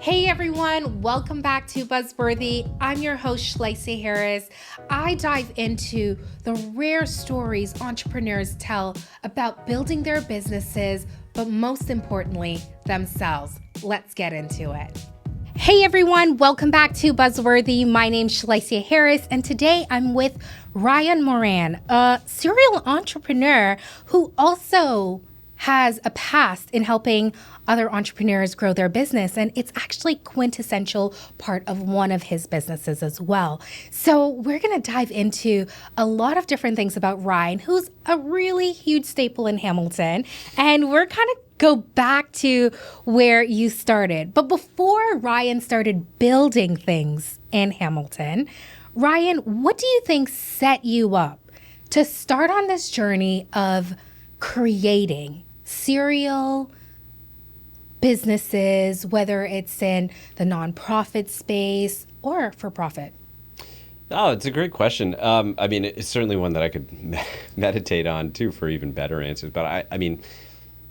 Hey everyone, welcome back to Buzzworthy. I'm your host, Shlacey Harris. I dive into the rare stories entrepreneurs tell about building their businesses, but most importantly, themselves. Let's get into it. Hey everyone, welcome back to Buzzworthy. My name's Shlacey Harris, and today I'm with Ryan Moran, a serial entrepreneur who also has a past in helping other entrepreneurs grow their business, and it's actually quintessential part of one of his businesses as well. So we're going to dive into a lot of different things about Ryan, who's a really huge staple in Hamilton, and we're kind of go back to where you started. But before Ryan started building things in Hamilton, Ryan, what do you think set you up to start on this journey of creating serial businesses, whether it's in the nonprofit space or for profit? Oh, it's a great question. It's certainly one that I could meditate on too for even better answers. But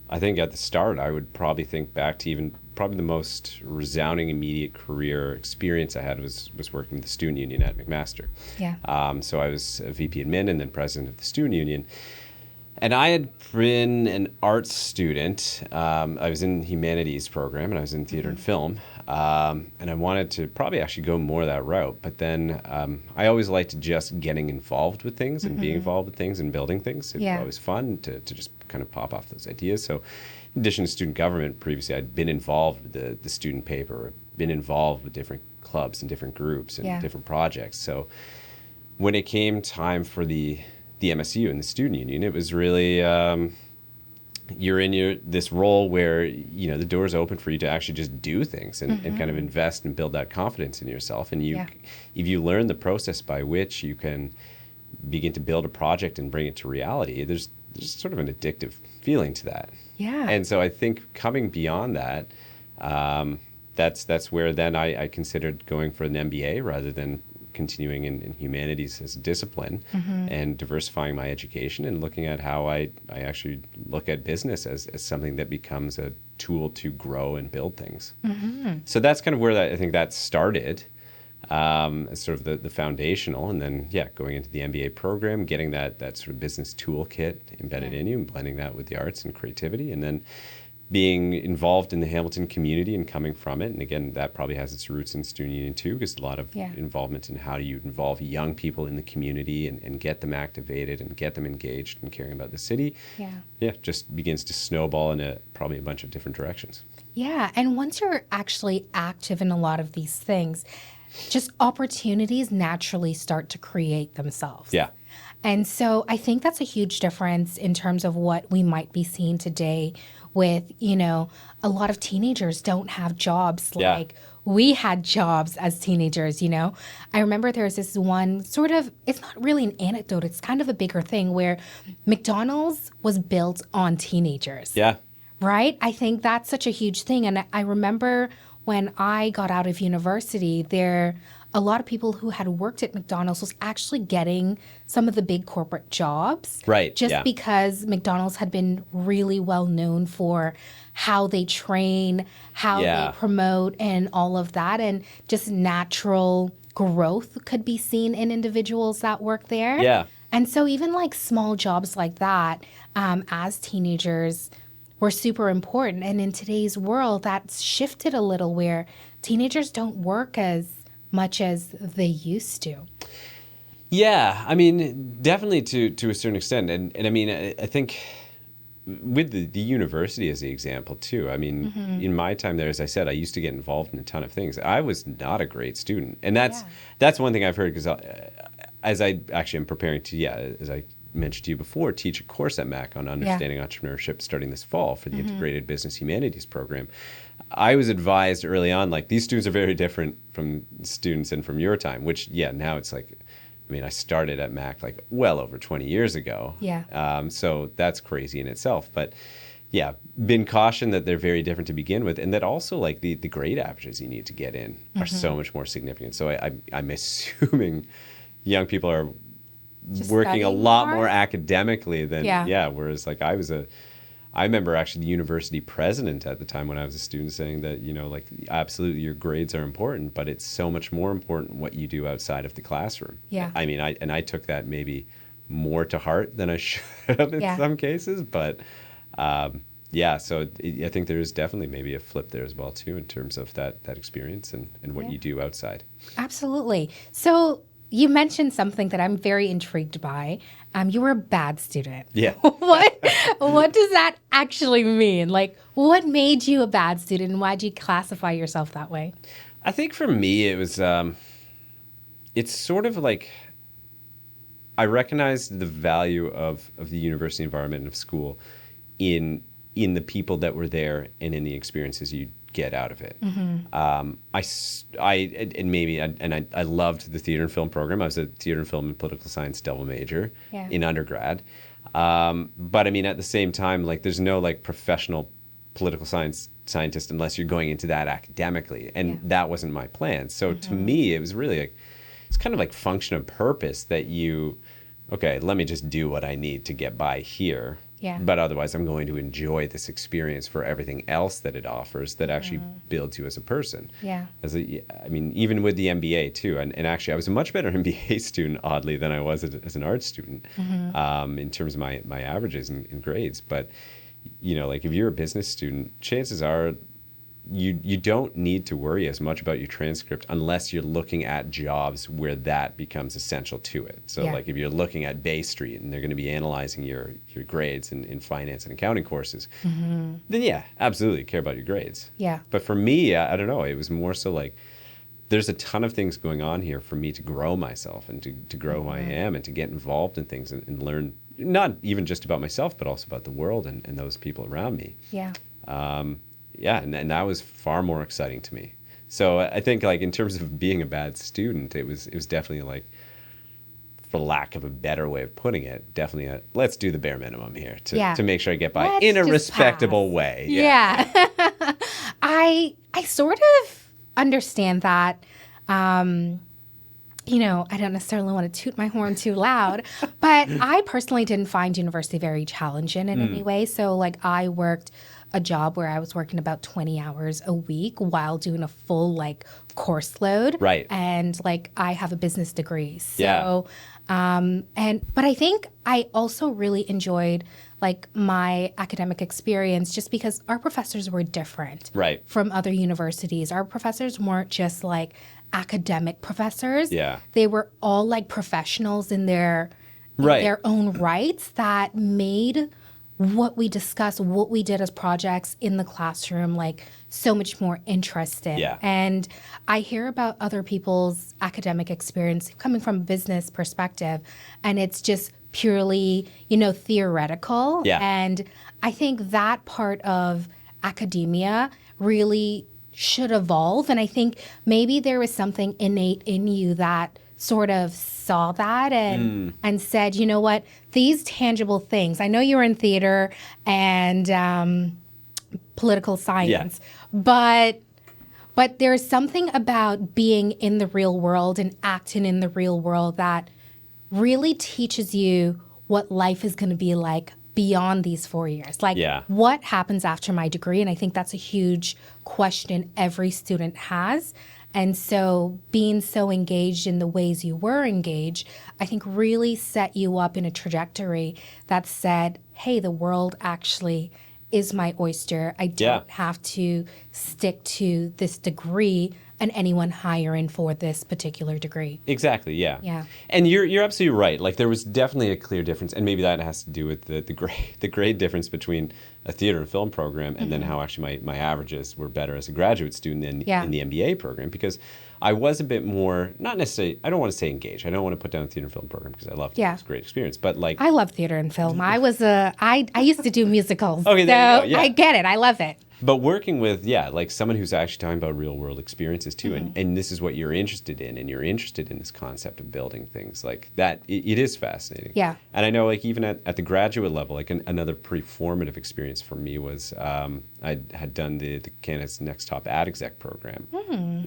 I think at the start, I would probably think back to even probably the most resounding immediate career experience I had was working with the student union at McMaster. Yeah. So I was a VP admin and then president of the student union. And I had been an arts student. I was in humanities program and I was in theater and film. And I wanted to probably actually go more that route. But then I always liked just getting involved with things and being involved with things and building things. It was always fun to just kind of pop off those ideas. So in addition to student government, previously I'd been involved with the student paper, been involved with different clubs and different groups and different projects. So when it came time for the MSU and the student union, it was really you're in this role where the doors open for you to actually just do things and kind of invest and build that confidence in yourself. And if you learn the process by which you can begin to build a project and bring it to reality, there's sort of an addictive feeling to that. Yeah. And so I think coming beyond that, that's where then I considered going for an MBA rather than continuing in humanities as a discipline and diversifying my education and looking at how I actually look at business as something that becomes a tool to grow and build things. So that's kind of where I think that started as sort of the foundational, and then going into the MBA program, getting that sort of business toolkit embedded in you and blending that with the arts and creativity, and then being involved in the Hamilton community and coming from it. And again, that probably has its roots in student union too, because a lot of involvement in how do you involve young people in the community and get them activated and get them engaged and caring about the city. Just begins to snowball in probably a bunch of different directions. Yeah, and once you're actually active in a lot of these things, just opportunities naturally start to create themselves. Yeah. And so I think that's a huge difference in terms of what we might be seeing today with, a lot of teenagers don't have jobs like we had jobs as teenagers, I remember there was this one sort of, it's not really an anecdote, it's kind of a bigger thing where McDonald's was built on teenagers. Yeah. Right? I think that's such a huge thing. And I remember when I got out of university, a lot of people who had worked at McDonald's was actually getting some of the big corporate jobs. Right. Just because McDonald's had been really well known for how they train, how they promote, and all of that. And just natural growth could be seen in individuals that work there. Yeah. And so even like small jobs like that, as teenagers, were super important. And in today's world, that's shifted a little where teenagers don't work as much as they used to. Yeah, definitely to a certain extent. And I think with the university as the example too, in my time there, as I said, I used to get involved in a ton of things. I was not a great student. And that's one thing I've heard, because as I actually am preparing to, as I mentioned to you before, teach a course at Mac on understanding entrepreneurship starting this fall for the Integrated Business Humanities program. I was advised early on, these students are very different from students and from your time, which, now it's like, I started at Mac well over 20 years ago. Yeah. So that's crazy in itself. But been cautioned that they're very different to begin with, and that also the grade averages you need to get in are so much more significant. So I'm assuming young people are just working a lot more academically than whereas I I remember actually the university president at the time when I was a student saying that, like absolutely your grades are important, but it's so much more important what you do outside of the classroom. Yeah. I mean, I took that maybe more to heart than I should have in some cases, but so I think there is definitely maybe a flip there as well too in terms of that experience and what you do outside. Absolutely. So you mentioned something that I'm very intrigued by. You were a bad student. Yeah. What does that actually mean? Like, what made you a bad student, and why did you classify yourself that way? I think for me, it was, it's sort of like, I recognized the value of the university environment and of school in the people that were there and in the experiences you get out of it. I loved the theater and film program. I was a theater and film and political science double major in undergrad. But I mean, at the same time, like there's no like professional political scientist unless you're going into that academically. And that wasn't my plan. So to me, it was really like, it's kind of like function of purpose that let me just do what I need to get by here. Yeah. But otherwise, I'm going to enjoy this experience for everything else that it offers that actually builds you as a person. Yeah. Even with the MBA too. And actually, I was a much better MBA student, oddly, than I was as an art student in terms of my averages and grades. But, like if you're a business student, chances are you don't need to worry as much about your transcript unless you're looking at jobs where that becomes essential to it. So like if you're looking at Bay Street and they're going to be analyzing your grades in finance and accounting courses, then absolutely care about your grades. Yeah. But for me, I don't know, it was more so like there's a ton of things going on here for me to grow myself and to grow who I am and to get involved in things and learn not even just about myself, but also about the world and those people around me. Yeah. And that was far more exciting to me. So I think like in terms of being a bad student, it was definitely like, for lack of a better way of putting it, definitely let's do the bare minimum here to make sure I get by in a respectable way. Yeah. I sort of understand that. I don't necessarily want to toot my horn too loud, but I personally didn't find university very challenging in any way. So like I worked a job where I was working about 20 hours a week while doing a full like course load. Right. And like I have a business degree. So, but I think I also really enjoyed like my academic experience just because our professors were different from other universities. Our professors weren't just like academic professors. Yeah. They were all like professionals in their own rights that made what we discussed, what we did as projects in the classroom, like so much more interesting. Yeah. And I hear about other people's academic experience coming from a business perspective, and it's just purely, theoretical. Yeah. And I think that part of academia really should evolve. And I think maybe there was something innate in you that sort of saw that and said, you know what, these tangible things, I know you're in theater and political science, but there's something about being in the real world and acting in the real world that really teaches you what life is going to be like beyond these 4 years. Like, what happens after my degree? And I think that's a huge question every student has. And so being so engaged in the ways you were engaged, I think really set you up in a trajectory that said, hey, the world actually is my oyster. I don't have to stick to this degree and anyone hiring for this particular degree. Exactly, yeah. Yeah. And you're absolutely right. Like there was definitely a clear difference, and maybe that has to do with the grade difference between a theater and film program and then how actually my averages were better as a graduate student in the MBA program, because I was a bit more, not necessarily, I don't want to say engaged. I don't want to put down the theater and film program because I loved it. It was a great experience. But like, I love theater and film. I used to do musicals. Okay, there you go. Yeah. I get it. I love it. But working with, like someone who's actually talking about real world experiences too, and this is what you're interested in, and you're interested in this concept of building things like that, it is fascinating. Yeah. And I know like even at the graduate level, like another pretty formative experience for me was I had done the Canada's Next Top Ad Exec program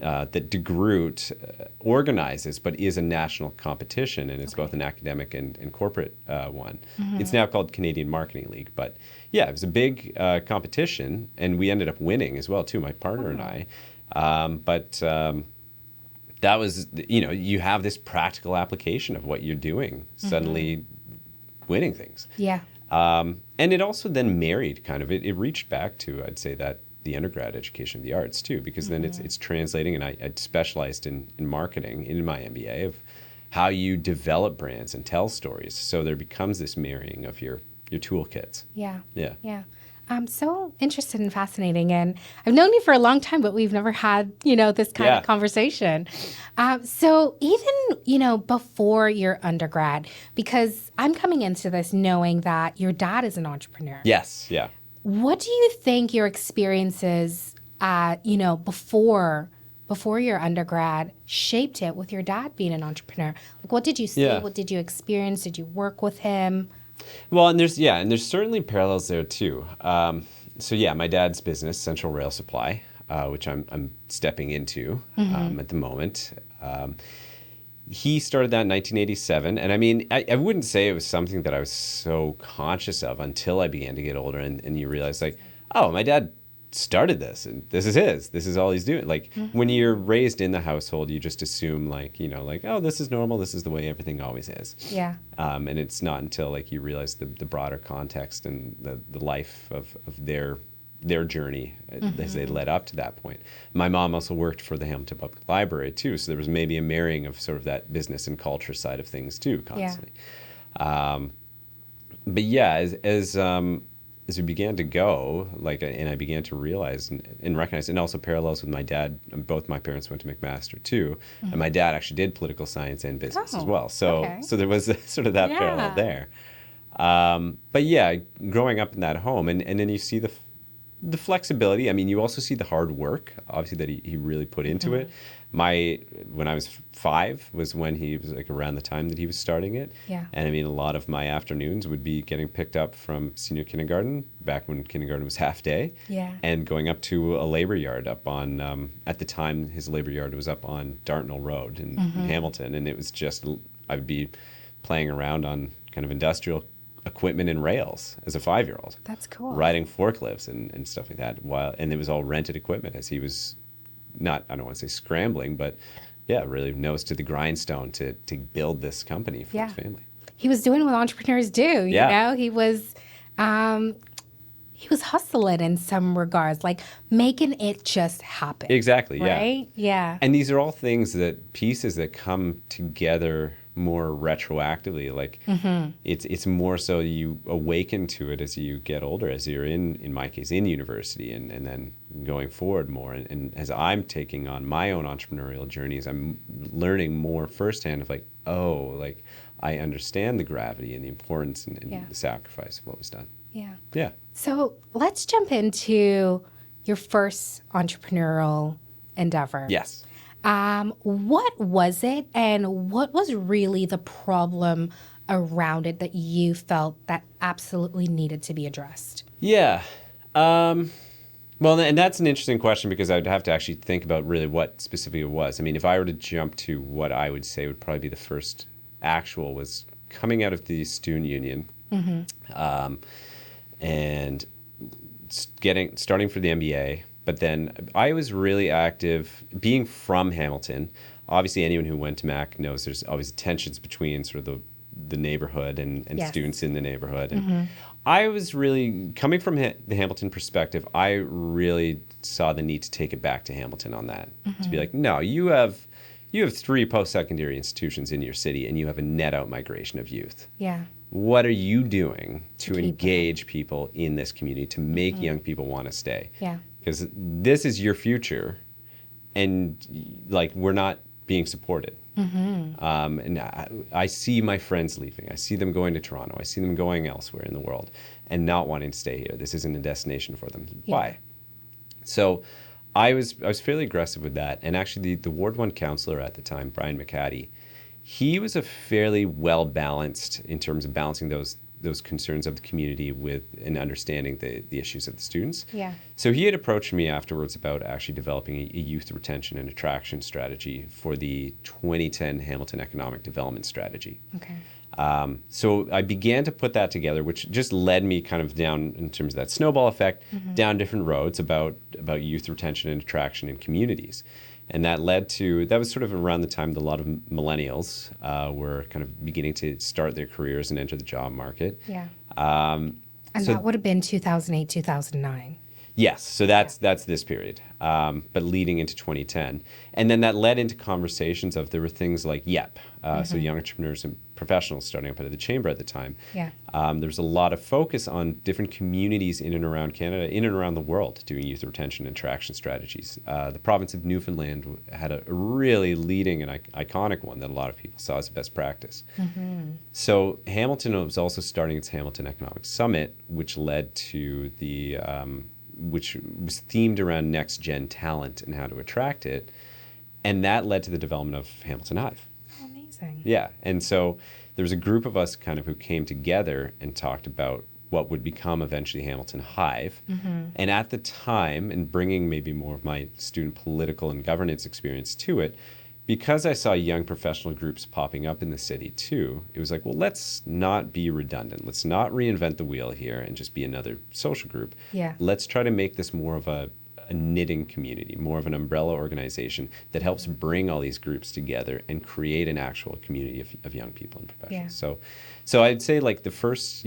that DeGroote organizes, but is a national competition, and it's both an academic and corporate one. It's now called Canadian Marketing League, but yeah, it was a big competition, and we ended up winning as well too, my partner and I. That was, you have this practical application of what you're doing, suddenly winning things. Yeah. And it also then married kind of, it reached back to, I'd say, that the undergrad education of the arts too, because then it's translating, and I'd specialized in marketing in my MBA of how you develop brands and tell stories. So there becomes this marrying of your toolkits. Yeah. Yeah. Yeah. I'm so interested and fascinating. And I've known you for a long time, but we've never had, this kind of conversation. So even, before your undergrad, because I'm coming into this knowing that your dad is an entrepreneur. Yes. Yeah. What do you think your experiences, before your undergrad shaped it with your dad being an entrepreneur? Like, what did you see? Yeah. What did you experience? Did you work with him? Well, and there's certainly parallels there too. My dad's business, Central Rail Supply, which I'm stepping into at the moment. He started that in 1987, and I mean, I wouldn't say it was something that I was so conscious of until I began to get older, and you realize like, oh, my dad started this, and this is all he's doing. Like when you're raised in the household, you just assume like, oh, this is normal, this is the way everything always is. Yeah. And it's not until like you realize the broader context and the life of their journey as they led up to that point. My mom also worked for the Hamilton Public Library too, so there was maybe a marrying of sort of that business and culture side of things too, constantly. But yeah, as we began to go, and I began to realize and recognize, and also parallels with my dad, both my parents went to McMaster too, and my dad actually did political science and business as well. So there was sort of that parallel there. But yeah, growing up in that home, and then you see the flexibility. I mean, you also see the hard work, obviously, that he really put into it. When I was 5 was when he was like around the time that he was starting it. Yeah. And I mean, a lot of my afternoons would be getting picked up from senior kindergarten, back when kindergarten was half day. Yeah. And going up to a labor yard up on, at the time, his labor yard was up on Dartnell Road in Hamilton. And it was just, I would be playing around on kind of industrial equipment and rails as a 5-year-old. That's cool. Riding forklifts and stuff like that. And it was all rented equipment as he was not, I don't want to say scrambling, but yeah, really nose to the grindstone to build this company for his family. He was doing what entrepreneurs do, you know? He was hustling in some regards, like making it just happen. Exactly, right? Yeah. And these are all things pieces that come together more retroactively. Like it's more so you awaken to it as you get older, as you're in my case, in university and then going forward more. And as I'm taking on my own entrepreneurial journeys, I'm learning more firsthand of like, oh, like I understand the gravity and the importance and the sacrifice of what was done. Yeah. Yeah. So let's jump into your first entrepreneurial endeavor. Yes. What was it, and what was really the problem around it that you felt that absolutely needed to be addressed? Yeah. Well, and that's an interesting question because I would have to actually think about really what specifically it was. I mean, if I were to jump to what I would say would probably be the first actual was coming out of the student union and starting for the MBA. But then I was really active, being from Hamilton. Obviously, anyone who went to Mac knows there's always tensions between sort of the neighborhood and students in the neighborhood. And I was really, coming from the Hamilton perspective, I really saw the need to take it back to Hamilton on that. To be like, no, you have 3 post-secondary institutions in your city, and you have a net out migration of youth. Yeah. What are you doing to engage people in this community, to make young people want to stay? Yeah. Because this is your future, and like we're not being supported. And I see my friends leaving. I see them going to Toronto. I see them going elsewhere in the world and not wanting to stay here. This isn't a destination for them. Yeah. Why? So I was fairly aggressive with that. And actually the Ward 1 councillor at the time, Brian McCaddy, he was a fairly well-balanced in terms of balancing those concerns of the community with and understanding the issues of the students. Yeah. So he had approached me afterwards about actually developing a youth retention and attraction strategy for the 2010 Hamilton Economic Development Strategy. Okay. So I began to put that together, which just led me kind of down, in terms of that snowball effect, down different roads about youth retention and attraction in communities. And that was sort of around the time that a lot of millennials were kind of beginning to start their careers and enter the job market. Yeah. And that would have been 2008, 2009. Yes, so that's this period, but leading into 2010. And then that led into conversations of, there were things like YEP, so Young Entrepreneurs and Professionals starting up at the Chamber at the time. Yeah. There's a lot of focus on different communities in and around Canada, in and around the world, doing youth retention and attraction strategies. The province of Newfoundland had a really leading and iconic one that a lot of people saw as best practice. So Hamilton was also starting its Hamilton Economic Summit, which led to which was themed around next-gen talent and how to attract it. And that led to the development of Hamilton Hive. Amazing. Yeah. And so there was a group of us kind of who came together and talked about what would become eventually Hamilton Hive. And at the time, and bringing maybe more of my student political and governance experience to it, because I saw young professional groups popping up in the city too, it was like, well, let's not be redundant. Let's not reinvent the wheel here and just be another social group. Yeah. Let's try to make this more of a knitting community, more of an umbrella organization that helps bring all these groups together and create an actual community of young people and professionals. Yeah. So I'd say like the first,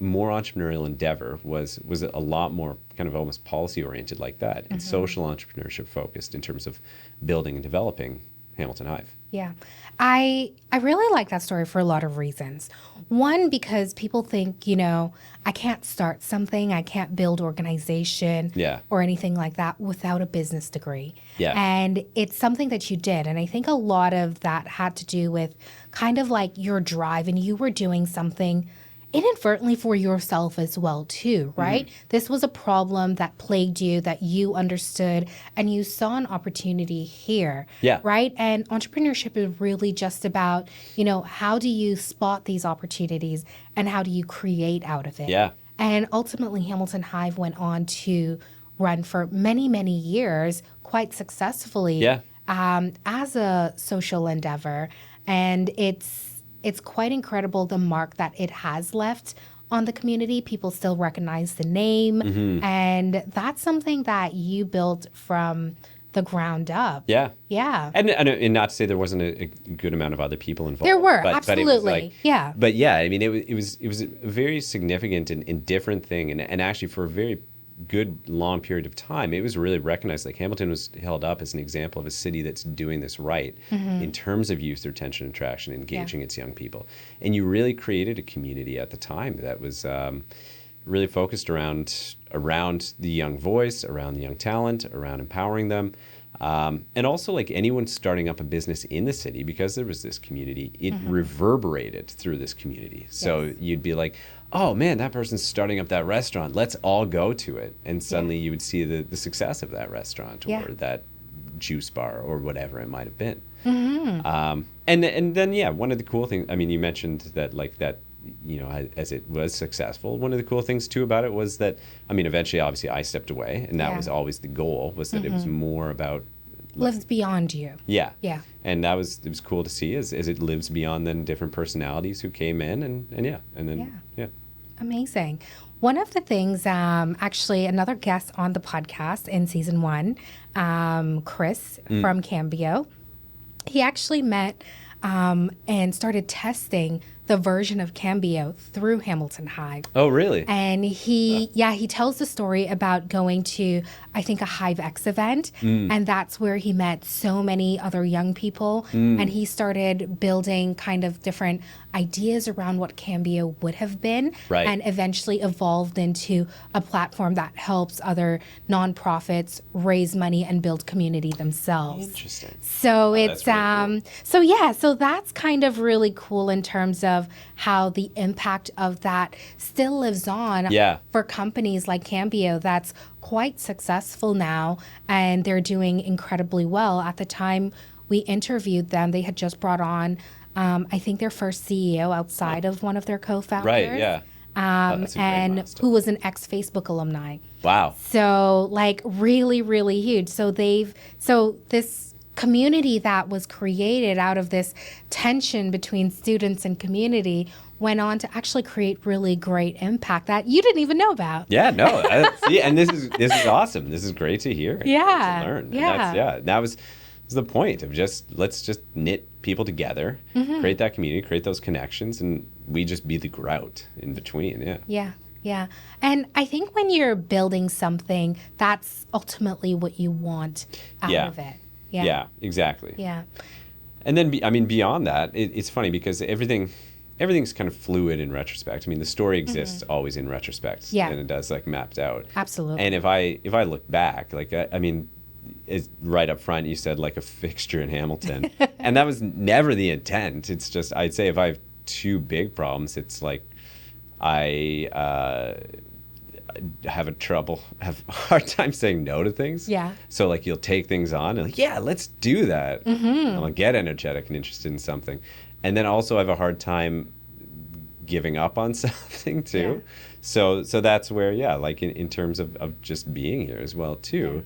more entrepreneurial endeavor was a lot more kind of almost policy oriented like that, and social entrepreneurship focused in terms of building and developing Hamilton Hive. Yeah. I really like that story for a lot of reasons. One, because people think, I can't start something, I can't build organization or anything like that without a business degree. Yeah. And it's something that you did. And I think a lot of that had to do with kind of like your drive, and you were doing something inadvertently for yourself as well too, right? This was a problem that plagued you, that you understood, and you saw an opportunity here, right? And entrepreneurship is really just about, how do you spot these opportunities and how do you create out of it? Yeah. And ultimately, Hamilton Hive went on to run for many, many years quite successfully as a social endeavor. And it's quite incredible the mark that it has left on the community. People still recognize the name. And that's something that you built from the ground up. Yeah. Yeah. And not to say there wasn't a good amount of other people involved. There were, but absolutely. it was like, yeah. But yeah, I mean, it was a very significant and different thing. And actually for a very good long period of time, it was really recognized. Like Hamilton was held up as an example of a city that's doing this right in terms of youth retention and attraction, engaging its young people. And you really created a community at the time that was really focused around the young voice, around the young talent, around empowering them. And also like anyone starting up a business in the city, because there was this community, it reverberated through this community. So you'd be like, oh man, that person's starting up that restaurant. Let's all go to it. And suddenly you would see the success of that restaurant or that juice bar or whatever it might have been. And then, one of the cool things, I mean, you mentioned that like that, as it was successful, one of the cool things too about it was that, I mean, eventually, obviously I stepped away, and that was always the goal, was that it was more about lives beyond you. Yeah. Yeah. And it was cool to see as it lives beyond then different personalities who came in and Amazing. One of the things, actually, another guest on the podcast in season 1, Chris from Cambio, he actually met and started testing the version of Cambio through Hamilton Hive. Oh, really? And he tells the story about going to, I think, a Hive X event, and that's where he met so many other young people, and he started building kind of different ideas around what Cambio would have been, and eventually evolved into a platform that helps other nonprofits raise money and build community themselves. Interesting. So it's really cool. So that's kind of really cool in terms of how the impact of that still lives on for companies like Cambio that's quite successful now, and they're doing incredibly well. At the time we interviewed them, they had just brought on I think their first CEO outside of one of their co-founders. Right, yeah. That's a great And milestone. who was an ex-Facebook alumni. Wow. So like really, really huge. So this community that was created out of this tension between students and community went on to actually create really great impact that you didn't even know about. Yeah, no. See, and this is awesome. This is great to hear. Yeah. To learn. Yeah. And that was the point of let's just knit people together, create that community, create those connections, and we just be the grout in between. Yeah. Yeah. Yeah. And I think when you're building something, that's ultimately what you want out of it. Yeah. Yeah, exactly. Yeah. And then, beyond that, it's funny because everything's kind of fluid in retrospect. I mean, the story exists always in retrospect. Yeah. And it does like mapped out. Absolutely. And if I look back, like, I mean, it's right up front, you said like a fixture in Hamilton. And that was never the intent. It's just, I'd say if I have two big problems, it's like I have a hard time saying no to things. Yeah. So like you'll take things on and like, yeah, let's do that. I'll get energetic and interested in something. And then also I have a hard time giving up on something too. Yeah. So that's where, like in terms of just being here as well too,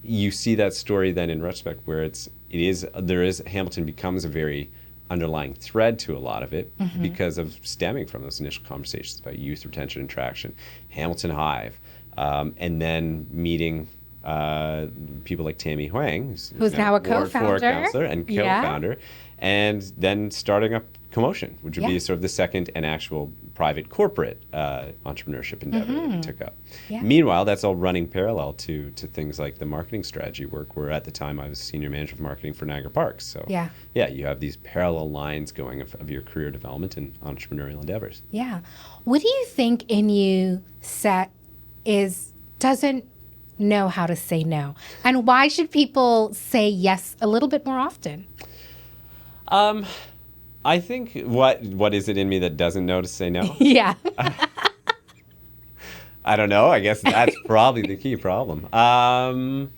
you see that story then in retrospect where Hamilton becomes a very underlying thread to a lot of it because of stemming from those initial conversations about youth retention and traction, Hamilton Hive, and then meeting people like Tammy Huang, who's now a Ward 4 co-founder counselor and co-founder, and then starting up CoMotion, which would be sort of the second and actual private corporate entrepreneurship endeavor that we took up. Yeah. Meanwhile, that's all running parallel to things like the marketing strategy work, where at the time I was senior manager of marketing for Niagara Parks. So you have these parallel lines going of your career development and entrepreneurial endeavors. Yeah. What do you think in you doesn't know how to say no? And why should people say yes a little bit more often? I think what is it in me that doesn't know to say no? Yeah. I don't know. I guess that's probably the key problem. I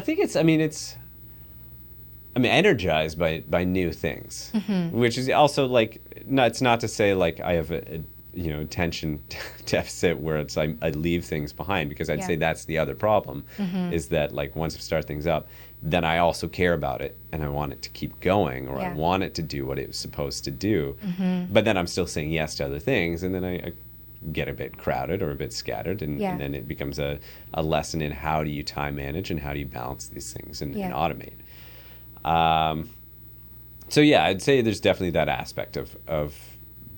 think it's energized by new things, which is also like, it's not to say like I have a attention deficit where it's like I leave things behind, because I'd say that's the other problem, is that like once I start things up, then I also care about it and I want it to keep going, or I want it to do what it was supposed to do. But then I'm still saying yes to other things, and then I get a bit crowded or a bit scattered, and then it becomes a lesson in how do you time manage and how do you balance these things and automate. So I'd say there's definitely that aspect of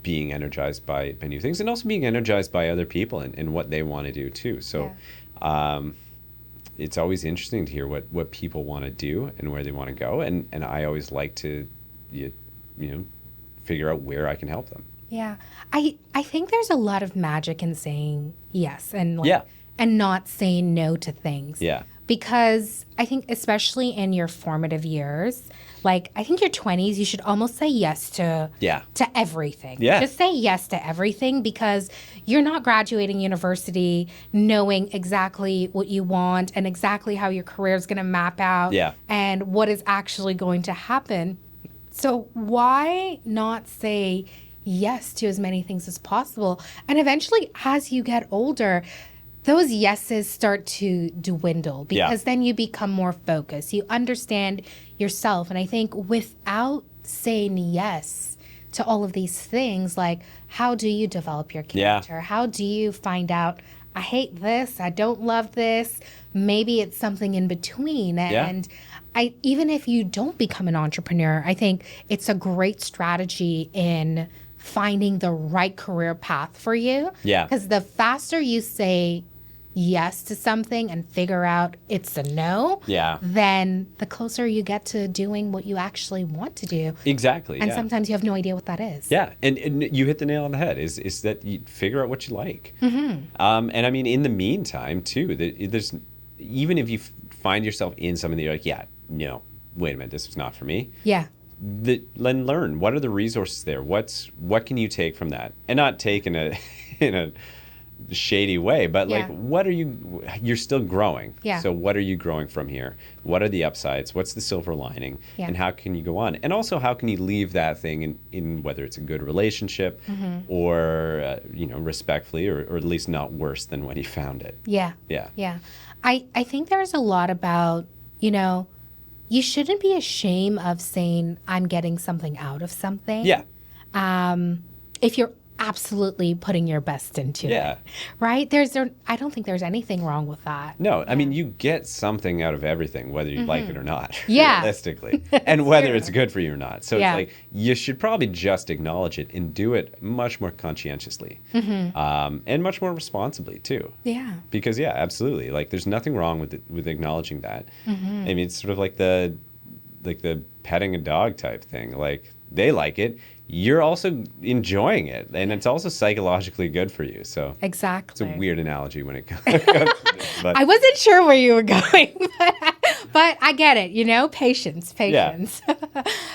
being energized by new things, and also being energized by other people and what they want to do too. So it's always interesting to hear what people want to do and where they want to go, and I always like to figure out where I can help them. Yeah. I think there's a lot of magic in saying yes and and not saying no to things. Yeah. Because I think especially in your formative years, like I think your 20s, you should almost say yes to everything. Yeah. Just say yes to everything, because you're not graduating university knowing exactly what you want and exactly how your career is going to map out and what is actually going to happen. So why not say yes to as many things as possible? And eventually, as you get older, those yeses start to dwindle, because then you become more focused. You understand yourself. And I think without saying yes to all of these things, like how do you develop your character? Yeah. How do you find out, I hate this, I don't love this, maybe it's something in between. And even if you don't become an entrepreneur, I think it's a great strategy in finding the right career path for you. Yeah. Because the faster you say yes to something and figure out it's a no, then the closer you get to doing what you actually want to do. Exactly. And sometimes you have no idea what that is. Yeah. And you hit the nail on the head, is that you figure out what you like. And I mean, in the meantime, too, there's, even if you find yourself in something that you're like, no, wait a minute, this is not for me. Yeah. Then learn, what are the resources there? What can you take from that, and not take in a shady way, but like, you're still growing. Yeah. So what are you growing from here? What are the upsides? What's the silver lining? Yeah. And how can you go on? And also, how can you leave that thing in whether it's a good relationship or, respectfully, or at least not worse than when you found it. Yeah. Yeah. Yeah. I think there's a lot about, you shouldn't be ashamed of saying, I'm getting something out of something. Yeah. If you're absolutely putting your best into it. Right? I don't think there's anything wrong with that. No, I mean, you get something out of everything, whether you like it or not, Yeah. realistically, and whether it's good for you or not. So Yeah. it's like, you should probably just acknowledge it and do it much more conscientiously, and much more responsibly too. Yeah. Because yeah, absolutely. Like, there's nothing wrong with acknowledging that. I mean, it's sort of like the petting a dog type thing. Like, they like it. You're also enjoying it, and it's also psychologically good for you. So Exactly. it's a weird analogy when it comes to this, but I wasn't sure where you were going, but I get it, patience.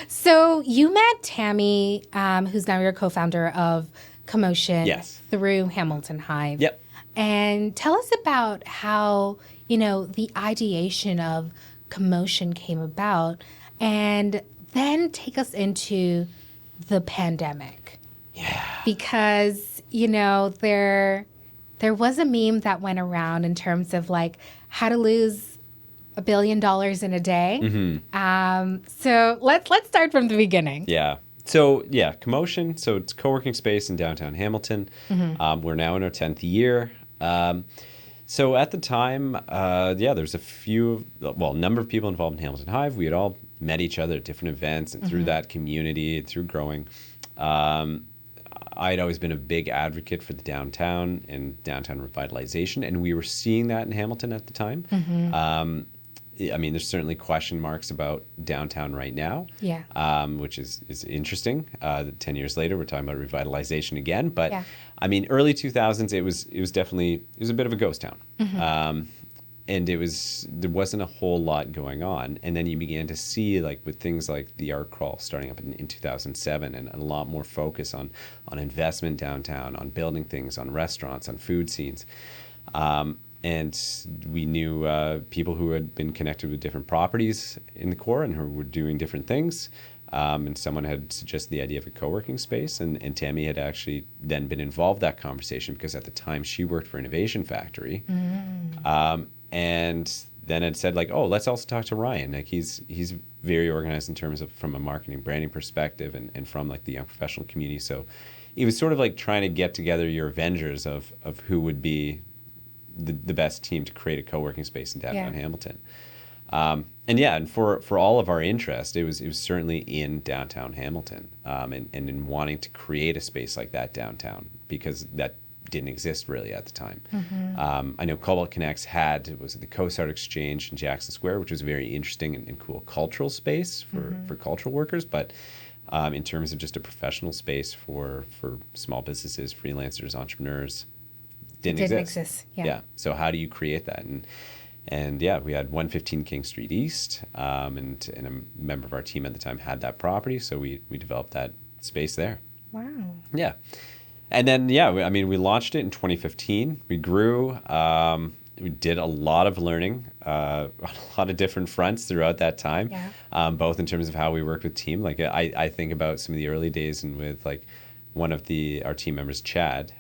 So you met Tammy, who's now your co-founder of CoMotion, Yes. through Hamilton Hive. Yep. And tell us about how, the ideation of CoMotion came about, and then take us into the pandemic. Yeah. Because, there was a meme that went around in terms of like how to lose $1 billion in a day. So let's start from the beginning. Yeah. So yeah, CoMotion. So it's a co-working space in downtown Hamilton. We're now in our 10th year. So at the time, there's a number of people involved in Hamilton Hive. We had all met each other at different events, and through that community, through growing, I'd always been a big advocate for the downtown and downtown revitalization, and we were seeing that in Hamilton at the time. I mean, there's certainly question marks about downtown right now, which is interesting. 10 years later, we're talking about revitalization again. But I mean, early 2000s, it was definitely a bit of a ghost town, and there wasn't a whole lot going on. And then you began to see, like, with things like the art crawl starting up in 2007, and a lot more focus on investment downtown, on building things, on restaurants, on food scenes. And we knew people who had been connected with different properties in the core and who were doing different things. And someone had suggested the idea of a co-working space. And Tammy had actually then been involved in that conversation because at the time she worked for Innovation Factory. And then had said, like, oh, let's also talk to Ryan. Like, he's very organized in terms of from a marketing branding perspective and from like the young professional community. So it was sort of like trying to get together your Avengers of who would be the best team to create a co-working space in downtown Hamilton. And for all of our interest, it was certainly in downtown Hamilton, and in wanting to create a space like that downtown, because that didn't exist really at the time. I know Cobalt Connects was the Coast Art Exchange in Jackson Square, which was a very interesting and cool cultural space for cultural workers, but in terms of just a professional space for small businesses, freelancers, entrepreneurs, didn't exist. Yeah. So how do you create that? And yeah, we had 115 King Street East, and a member of our team at the time had that property, so we developed that space there. Wow. Yeah. And then, we launched it in 2015. We grew. We did a lot of learning on a lot of different fronts throughout that time, both in terms of how we worked with team. Like, I think about some of the early days and with, like, one of our team members, Chad.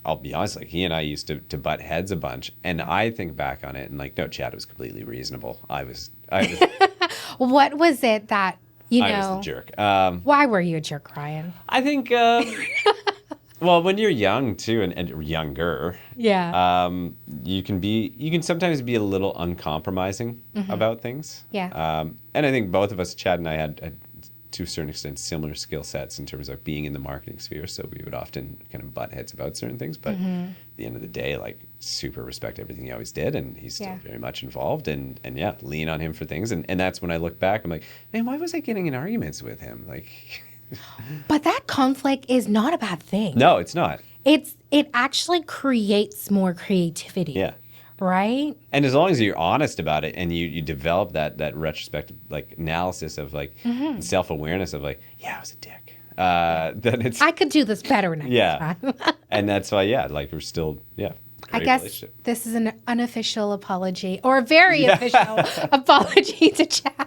I'll be honest, like, he and I used to butt heads a bunch, and I think back on it and like, no, Chad was completely reasonable. I was What was it that, I was the jerk. Why were you a jerk, Ryan? I think, well, when you're young too, and younger, you can sometimes be a little uncompromising about things. Yeah. And I think both of us, Chad and I, had to a certain extent similar skill sets in terms of being in the marketing sphere, so we would often kind of butt heads about certain things, but at the end of the day, like, super respect everything he always did, and he's still very much involved, and lean on him for things, and that's when I look back, I'm like, man, why was I getting in arguments with him? Like, but that conflict is not a bad thing. No, it's not. It actually creates more creativity. Yeah. Right? And as long as you're honest about it and you develop that retrospective, like, analysis of, like, self-awareness of, like, yeah, I was a dick. then it's I could do this better next time. And that's why, like we're still, I great guess relationship. this is an unofficial apology or a very official apology to Chad.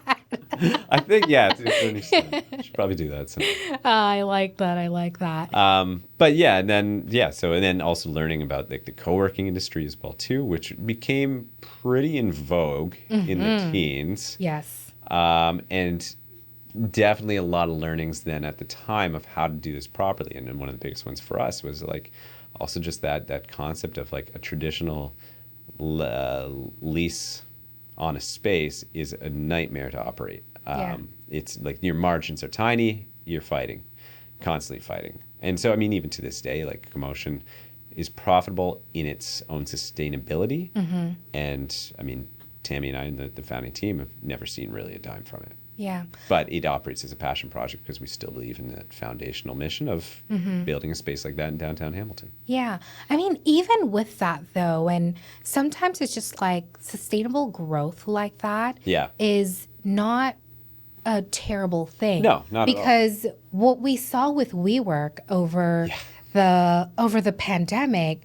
I think, we should probably do that sometime. I like that. I like that. But and then also learning about like the co-working industry as well too, which became pretty in vogue in the teens. Yes. And definitely a lot of learnings then at the time of how to do this properly. And then one of the biggest ones for us was like also just that concept of like a traditional lease on a space is a nightmare to operate. It's like your margins are tiny, you're constantly fighting. And so, I mean, even to this day, like CoMotion is profitable in its own sustainability. And I mean, Tammy and I and the founding team have never seen really a dime from it. Yeah. But it operates as a passion project because we still believe in that foundational mission of building a space like that in downtown Hamilton. Yeah. I mean, even with that though, and sometimes it's just like sustainable growth like that is not a terrible thing. No, not at all. Because what we saw with WeWork over the pandemic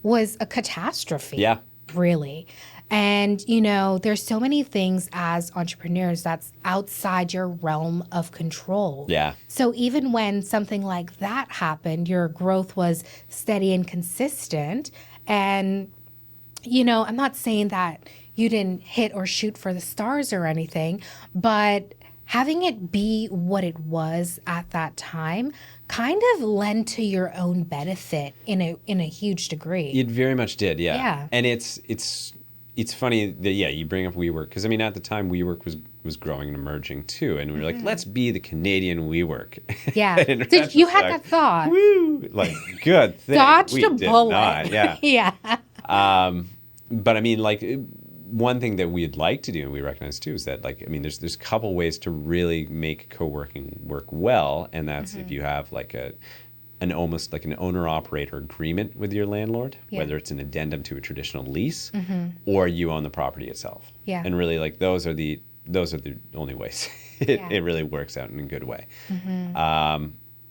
was a catastrophe. Yeah. Really. And, you know, there's so many things as entrepreneurs that's outside your realm of control. Yeah. So even when something like that happened, your growth was steady and consistent. And, you know, I'm not saying that you didn't hit or shoot for the stars or anything, but having it be what it was at that time kind of lent to your own benefit in a huge degree. It very much did, Yeah. And it's funny that you bring up WeWork because I mean at the time WeWork was growing and emerging too, and we were like, let's be the Canadian WeWork. Yeah, you had that thought? Woo! Like good thing. Dodged we a did bullet. Not. Yeah. Yeah. But I mean, like one thing that we'd like to do and we recognize too is that like I mean there's a couple ways to really make co-working work well, and that's if you have like an almost like an owner-operator agreement with your landlord, whether it's an addendum to a traditional lease or you own the property itself. Yeah. And really, like those are the only ways it really works out in a good way.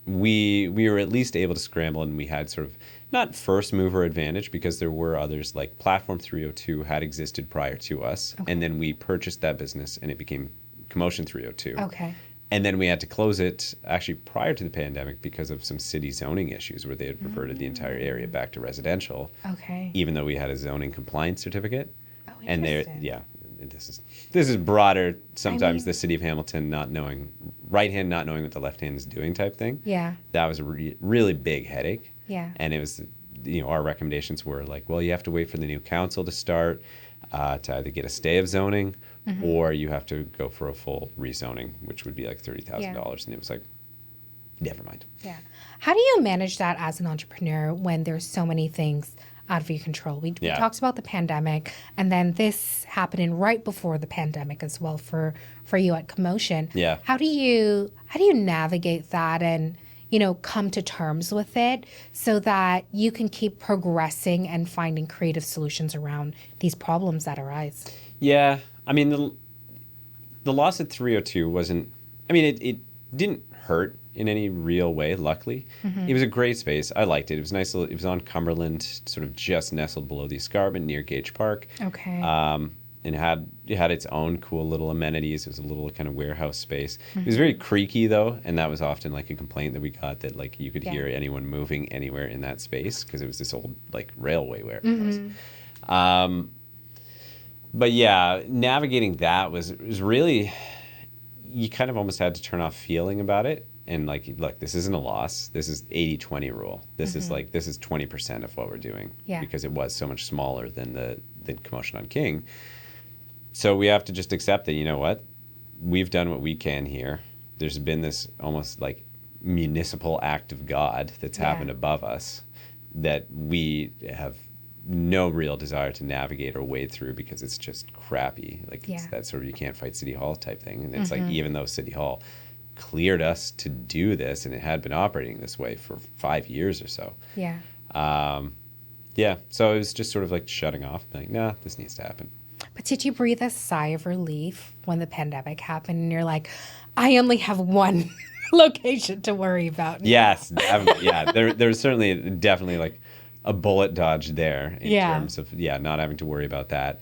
We were at least able to scramble, and we had sort of not first mover advantage because there were others like Platform 302 had existed prior to us, and then we purchased that business and it became CoMotion 302. Okay. And then we had to close it actually prior to the pandemic because of some city zoning issues where they had reverted the entire area back to residential. Okay. Even though we had a zoning compliance certificate. Oh, And interesting. this is broader. Sometimes the city of Hamilton not knowing, right hand not knowing what the left hand is doing type thing. Yeah. That was a really big headache. Yeah. And it was, our recommendations were like, well, you have to wait for the new council to start to either get a stay of zoning or you have to go for a full rezoning, which would be like $30,000. And it was like, never mind. Yeah. How do you manage that as an entrepreneur when there's so many things out of your control? We talked about the pandemic, and then this happening right before the pandemic as well for you at CoMotion. Yeah. How do you navigate that and come to terms with it so that you can keep progressing and finding creative solutions around these problems that arise? Yeah. I mean, the loss at 302 wasn't, I mean, it didn't hurt in any real way, luckily. It was a great space. I liked it. It was nice. It was on Cumberland, sort of just nestled below the escarpment near Gage Park. Okay. And it had its own cool little amenities. It was a little kind of warehouse space. It was very creaky though, and that was often like a complaint that we got, that like you could hear anyone moving anywhere in that space because it was this old like railway warehouse. But yeah, navigating that was really, you kind of almost had to turn off feeling about it. And like, look, this isn't a loss. This is 80-20 rule. This is 20% of what we're doing because it was so much smaller than CoMotion on King. So we have to just accept that, you know what, we've done what we can here. There's been this almost like municipal act of God that's happened above us that we have no real desire to navigate or wade through because it's just crappy. Like it's that sort of you can't fight City Hall type thing. And it's like, even though City Hall cleared us to do this and it had been operating this way for 5 years or so. Yeah. So it was just sort of like shutting off, like, nah, this needs to happen. But did you breathe a sigh of relief when the pandemic happened and you're like, I only have one location to worry about. Yes, yeah. There's certainly definitely like a bullet dodge there in terms of not having to worry about that.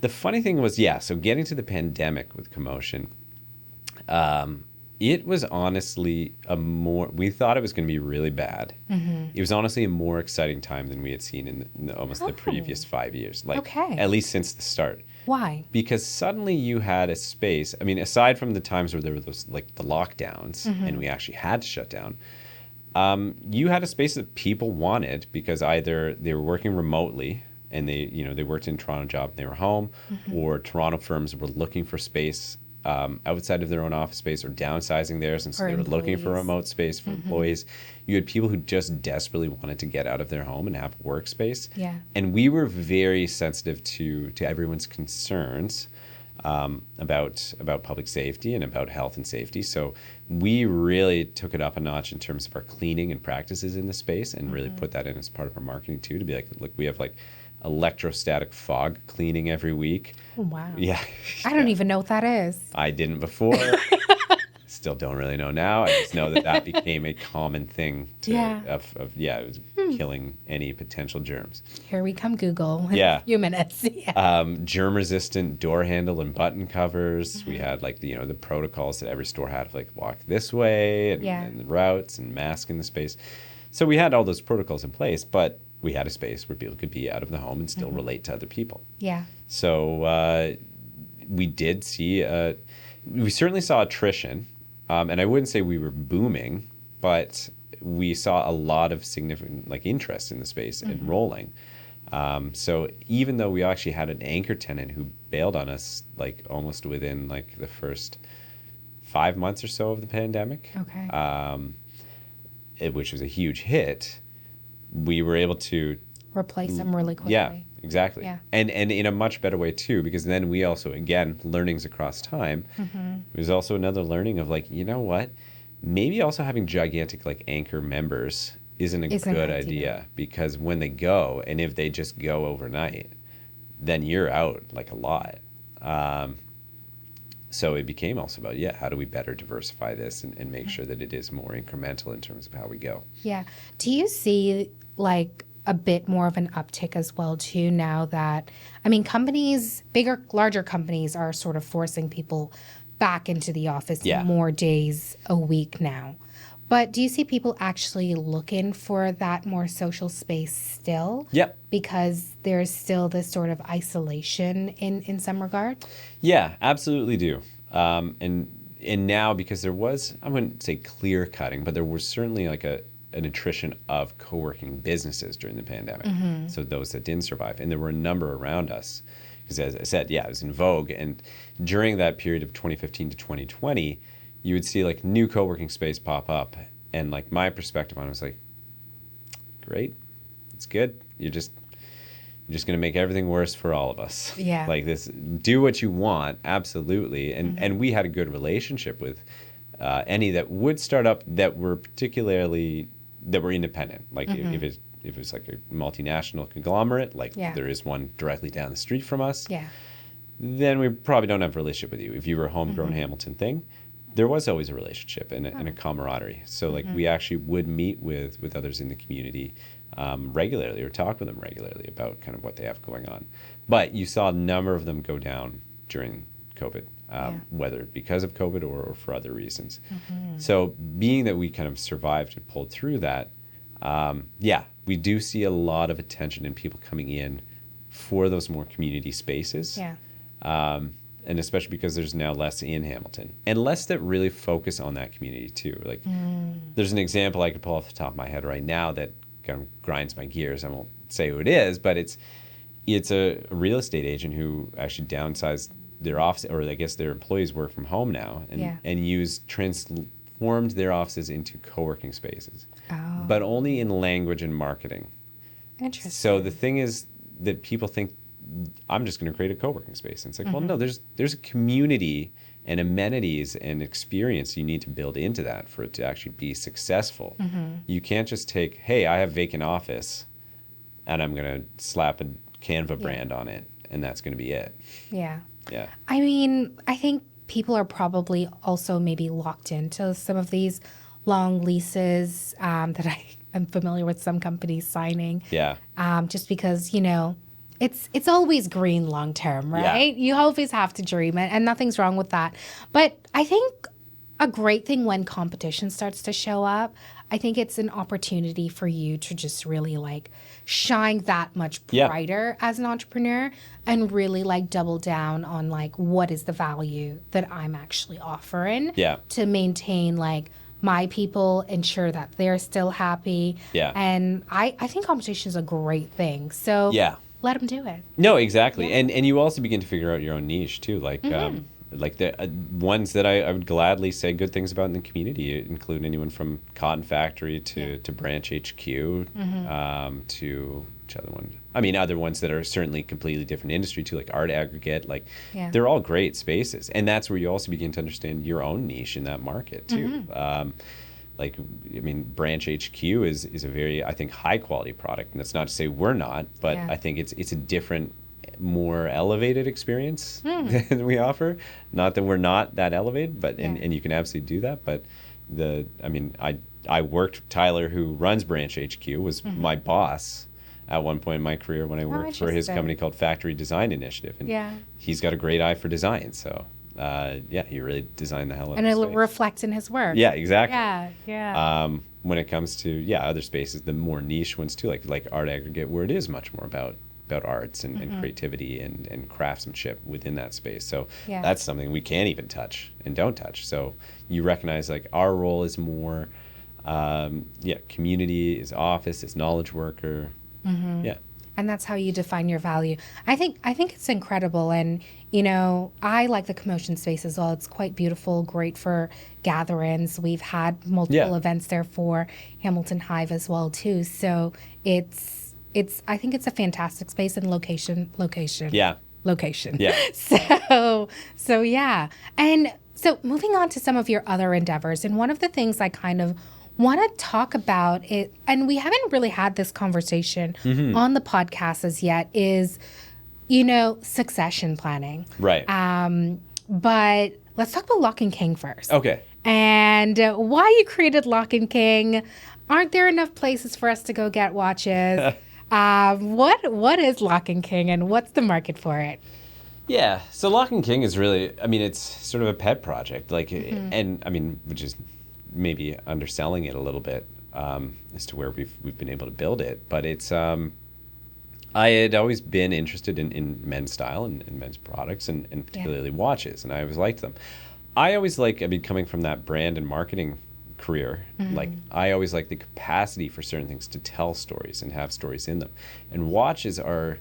The funny thing was, so getting to the pandemic with CoMotion, it was honestly we thought it was going to be really bad. It was honestly a more exciting time than we had seen in almost the previous 5 years, at least since the start. Why? Because suddenly you had a space, I mean, aside from the times where there were those, like the lockdowns and we actually had to shut down, you had a space that people wanted because either they were working remotely and they worked in a Toronto job and they were home, or Toronto firms were looking for space outside of their own office space or downsizing theirs, and so they were looking for remote space for employees. You had people who just desperately wanted to get out of their home and have a workspace. Yeah. And we were very sensitive to everyone's concerns about public safety and about health and safety. So we really took it up a notch in terms of our cleaning and practices in the space, and really put that in as part of our marketing too, to be like, look, we have like electrostatic fog cleaning every week. Oh, wow. Yeah. I don't even know what that is. I didn't before. Still don't really know now. I just know that became a common thing it was killing any potential germs. Here we come, Google, in a few minutes. Germ-resistant door handle and button covers. We had like the protocols that every store had, like walk this way and the routes and mask in the space. So we had all those protocols in place, but we had a space where people could be out of the home and still relate to other people. Yeah. So we did see, we certainly saw attrition. And I wouldn't say we were booming, but we saw a lot of significant interest in the space and rolling. So even though we actually had an anchor tenant who bailed on us almost within the first 5 months or so of the pandemic, which was a huge hit, we were able to replace them really quickly. Yeah, exactly. Yeah. And in a much better way too, because then we also, again, learnings across time. There's also another learning of you know what? Maybe also having gigantic anchor members isn't a good idea, because when they go, and if they just go overnight, then you're out a lot. So it became also about, how do we better diversify this and make sure that it is more incremental in terms of how we go? Yeah. Do you see a bit more of an uptick as well too now that, companies, larger companies are sort of forcing people back into the office more days a week now. But do you see people actually looking for that more social space still? Yep. Because there's still this sort of isolation in some regard? Yeah, absolutely do. And now, because there was, I wouldn't say clear cutting, but there was certainly an attrition of co-working businesses during the pandemic. So those that didn't survive. And there were a number around us. Because as I said, it was in vogue. And during that period of 2015 to 2020, you would see new co-working space pop up. And my perspective on it was great, it's good. You're just going to make everything worse for all of us. Yeah. This, do what you want, absolutely. And we had a good relationship with any that would start up that were independent. If it was a multinational conglomerate, there is one directly down the street from us, then we probably don't have a relationship with you. If you were a homegrown Hamilton thing, there was always a relationship and a camaraderie. So we actually would meet with others in the community regularly, or talk with them regularly about kind of what they have going on. But you saw a number of them go down during COVID, whether because of COVID or for other reasons. So being that we kind of survived and pulled through that, we do see a lot of attention and people coming in for those more community spaces. And especially because there's now less in Hamilton, and less that really focus on that community too. There's an example I could pull off the top of my head right now that kind of grinds my gears. I won't say who it is, but it's a real estate agent who actually downsized their office, or I guess their employees work from home now, and transformed their offices into co-working spaces, but only in language and marketing. Interesting. So the thing is that people think, I'm just going to create a co-working space. And it's well, no, there's a community and amenities and experience you need to build into that for it to actually be successful. You can't just take, hey, I have vacant office and I'm going to slap a Canva brand on it, and that's going to be it. Yeah. Yeah. I think people are probably also maybe locked into some of these long leases that I am familiar with some companies signing. Yeah. Just because, it's always green long term, right? You always have to dream it, and nothing's wrong with that. But I think a great thing when competition starts to show up, I think it's an opportunity for you to just really like shine that much brighter as an entrepreneur and really like double down on like what is the value that I'm actually offering to maintain like my people, ensure that they're still happy. Yeah. And I think competition is a great thing. So let them do it. No, exactly. And you also begin to figure out your own niche too. Like the ones that I would gladly say good things about in the community include anyone from Cotton Factory to Branch HQ to which other one? I mean, other ones that are certainly completely different industry too, like Art Aggregate. Like they're all great spaces, and that's where you also begin to understand your own niche in that market too. Like, I mean, Branch HQ is a very, I think, high quality product, and that's not to say we're not, but I think it's a different, more elevated experience than we offer. Not that we're not that elevated, but and you can absolutely do that. But I worked, Tyler, who runs Branch HQ, was my boss at one point in my career when I worked for his company called Factory Design Initiative, and he's got a great eye for design. So he really designed the hell out of it. And it reflects in his work. Yeah, exactly. Yeah. When it comes to other spaces, the more niche ones too, like Art Aggregate, where it is much more about arts and creativity and craftsmanship within that space. So that's something we can't even touch and don't touch. So you recognize like our role is more, community, is office, is knowledge worker. Yeah. And that's how you define your value. I think it's incredible. And, I like the CoMotion space as well. It's quite beautiful, great for gatherings. We've had multiple events there for Hamilton Hive as well, too. So I think it's a fantastic space and location. Yeah. Location. Yeah. So yeah. And so moving on to some of your other endeavors, and one of the things I kind of want to talk about it, and we haven't really had this conversation on the podcast as yet, is, succession planning. Right. But let's talk about Locke King first. Okay. And why you created Locke King. Aren't there enough places for us to go get watches? What is Locke King, and what's the market for it? Yeah, so Locke King is really, I mean, it's sort of a pet project, and I mean, which is maybe underselling it a little bit as to where we've been able to build it. But it's, I had always been interested in men's style and men's products and particularly watches, and I always liked them. Coming from that brand and marketing career, like I always like the capacity for certain things to tell stories and have stories in them, and watches are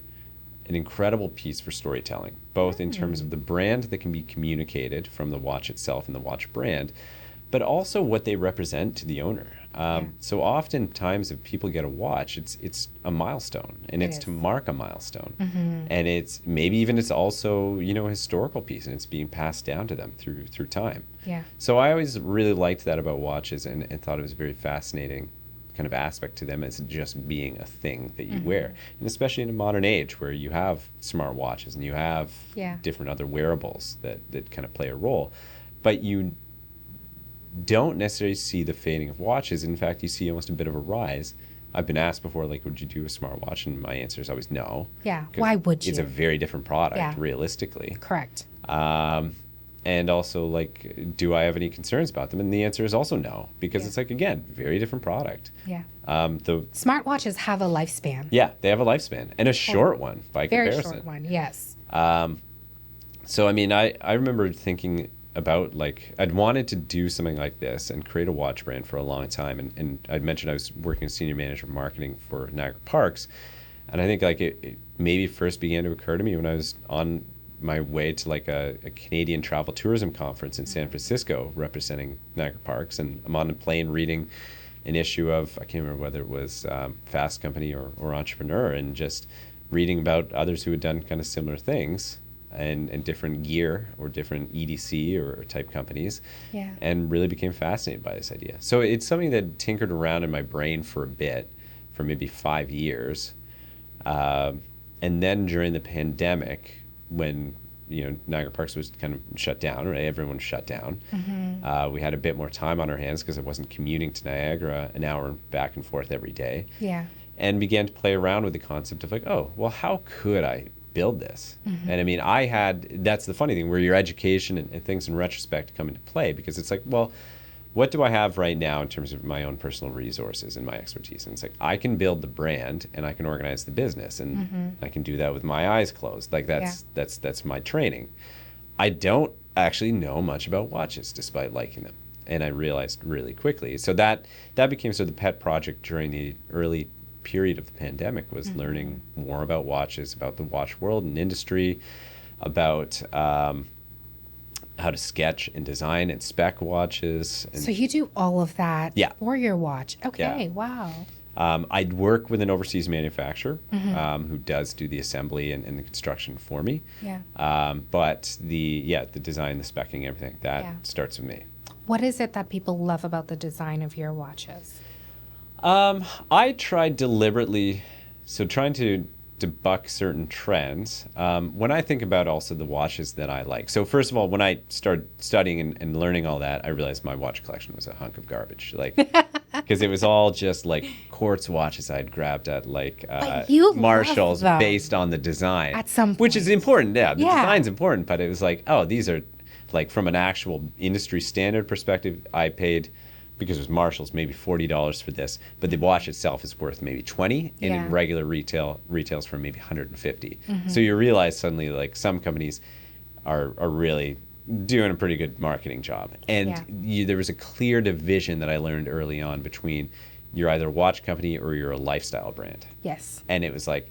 an incredible piece for storytelling, both in terms of the brand that can be communicated from the watch itself and the watch brand, but also what they represent to the owner. So oftentimes if people get a watch, it's a milestone, and it's to mark a milestone, and it's maybe even it's also a historical piece, and it's being passed down to them through time. So I always really liked that about watches, and thought it was a very fascinating kind of aspect to them as just being a thing that you wear, and especially in a modern age where you have smart watches and you have different other wearables that kind of play a role, but you don't necessarily see the fading of watches. In fact, you see almost a bit of a rise. I've been asked before, like, would you do a smartwatch? And my answer is always no. Yeah, why would you? It's a very different product, realistically. Correct. And also, like, do I have any concerns about them? And the answer is also no, because it's like, again, very different product. Yeah. The smartwatches have a lifespan. Yeah, they have a lifespan, and a short one by comparison. Very short one, yes. So, I mean, I remember thinking about, like, I'd wanted to do something like this and create a watch brand for a long time. And I'd mentioned I was working as senior manager of marketing for Niagara Parks. And I think, like, it maybe first began to occur to me when I was on my way to, like, a Canadian travel tourism conference in San Francisco representing Niagara Parks. And I'm on a plane reading an issue of, I can't remember whether it was Fast Company or Entrepreneur, and just reading about others who had done kind of similar things. And different gear or different EDC or type companies, and really became fascinated by this idea. So it's something that tinkered around in my brain for a bit, for maybe 5 years. And then during the pandemic, when Niagara Parks was kind of shut down, right? Everyone was shut down. We had a bit more time on our hands because I wasn't commuting to Niagara an hour back and forth every day. Yeah. And began to play around with the concept of like, oh, well, how could I build this? And I mean, that's the funny thing, where your education and things in retrospect come into play, because it's like, well, what do I have right now in terms of my own personal resources and my expertise? And it's like, I can build the brand and I can organize the business, and I can do that with my eyes closed. Like that's my training. I don't actually know much about watches despite liking them. And I realized really quickly. So that became sort of the pet project during the early period of the pandemic, was learning more about watches, about the watch world and industry, about how to sketch and design and spec watches. And So you do all of that for your watch. Okay, Yeah. wow. I'd work with an overseas manufacturer who does do the assembly and the construction for me. Yeah. But the design, the specking, everything, that starts with me. What is it that people love about the design of your watches? I tried deliberately, trying to buck certain trends. When I think about also the watches that I like. So first of all, when I started studying and learning all that, I realized my watch collection was a hunk of garbage. Like, because it was all just like quartz watches I'd grabbed at like Marshalls based on the design. At some point. Which is important, yeah. The design's important, but it was like, oh, these are like, from an actual industry standard perspective, I paid, because it was Marshalls, maybe $40 for this, but the watch itself is worth maybe $20, and in regular retails for maybe $150. So you realize suddenly, like, some companies are really doing a pretty good marketing job. And there was a clear division that I learned early on between, you're either a watch company or you're a lifestyle brand. Yes. And it was like,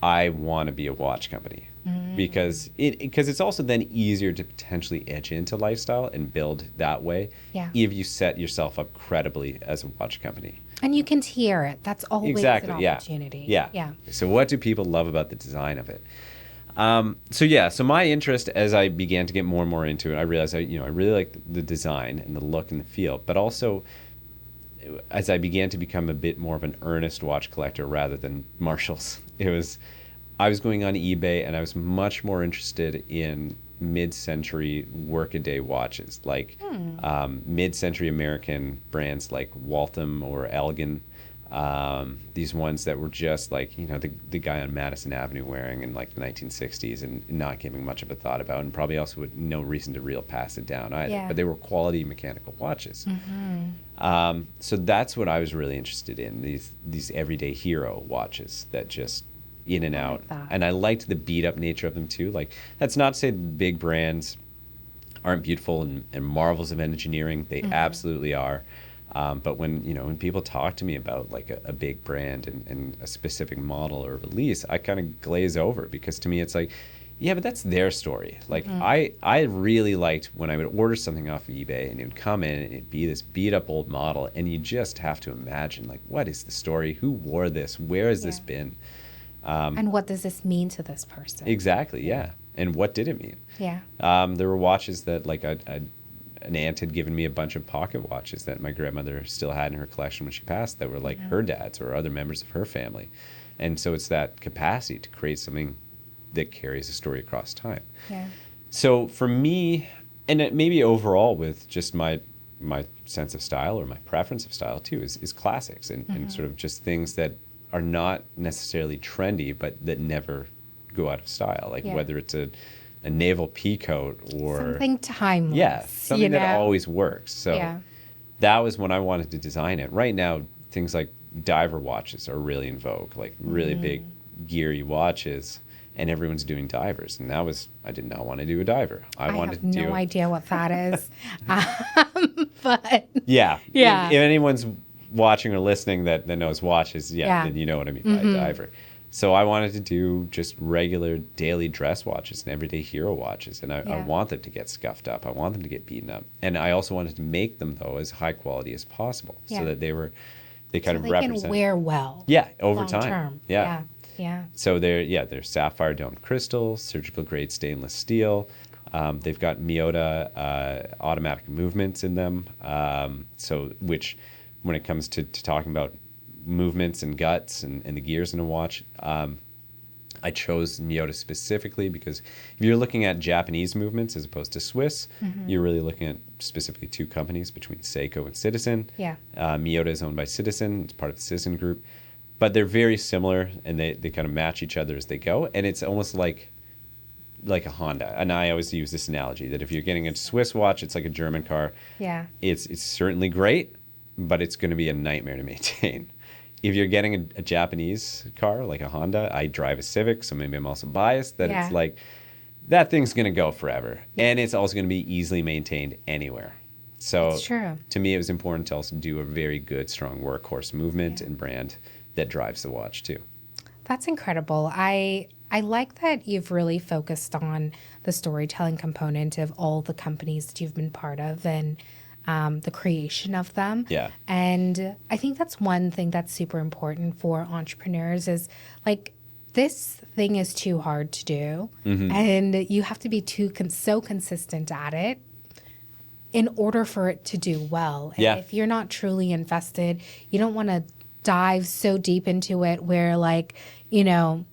I want to be a watch company. Because it's also then easier to potentially edge into lifestyle and build that way if you set yourself up credibly as a watch company. And you can tier it. That's always an opportunity. Yeah. So what do people love about the design of it? So my interest, as I began to get more and more into it, I realized I really like the design and the look and the feel, but also as I began to become a bit more of an earnest watch collector rather than Marshalls, I was going on eBay and I was much more interested in mid-century workaday watches, like mid-century American brands like Waltham or Elgin. These ones that were just like, the guy on Madison Avenue wearing in like the 1960s and not giving much of a thought about, and probably also with no reason to real pass it down either. Yeah. But they were quality mechanical watches. So that's what I was really interested in, these everyday hero watches that just in and out. And I liked the beat up nature of them too. Like, that's not to say the big brands aren't beautiful and marvels of engineering. They absolutely are. But when people talk to me about like a big brand and a specific model or release, I kind of glaze over, because to me it's like, yeah, but that's their story. Like, I really liked when I would order something off of eBay and it would come in and it'd be this beat up old model, and you just have to imagine, like, what is the story? Who wore this? Where has this been? And what does this mean to this person? Exactly, yeah. And what did it mean? Yeah. There were watches that, like, an aunt had given me a bunch of pocket watches that my grandmother still had in her collection when she passed, that were like her dad's or other members of her family. And so it's that capacity to create something that carries a story across time. Yeah. So for me, and maybe overall with just my sense of style, or my preference of style too, is classics and sort of just things that are not necessarily trendy, but that never go out of style. Like whether it's a naval pea coat or something timeless. Yeah, something that always works. So that was when I wanted to design it. Right now, things like diver watches are really in vogue, like really big, geary watches, and everyone's doing divers. And I did not want to do a diver. I wanted have to do no idea what that is. But yeah. Yeah. If anyone's watching or listening that knows watches, then you know what I mean by a diver. So I wanted to do just regular daily dress watches and everyday hero watches, and I want them to get scuffed up. I want them to get beaten up, and I also wanted to make them though as high quality as possible, so that they kind of represent. Can wear well. Yeah, over long time. Term. Yeah. Yeah. So they're sapphire domed crystal, surgical grade stainless steel. They've got Miyota automatic movements in them. Which, when it comes to talking about movements and guts and the gears in a watch, I chose Miyota specifically because if you're looking at Japanese movements as opposed to Swiss, you're really looking at specifically two companies between Seiko and Citizen. Yeah. Miyota is owned by Citizen. It's part of the Citizen group. But they're very similar, and they kind of match each other as they go. And it's almost like a Honda. And I always use this analogy that if you're getting a Swiss watch, it's like a German car. Yeah. It's certainly great, but it's going to be a nightmare to maintain. If you're getting a Japanese car, like a Honda, I drive a Civic, so maybe I'm also biased that it's like, that thing's going to go forever. Yeah. And it's also going to be easily maintained anywhere. So to me, it was important to also do a very good, strong workhorse movement and brand that drives the watch too. That's incredible. I like that you've really focused on the storytelling component of all the companies that you've been part of and the creation of them. Yeah. And I think that's one thing that's super important for entrepreneurs is like, this thing is too hard to do. And you have to be so consistent at it in order for it to do well. And if you're not truly invested, you don't want to dive so deep into it where like, you know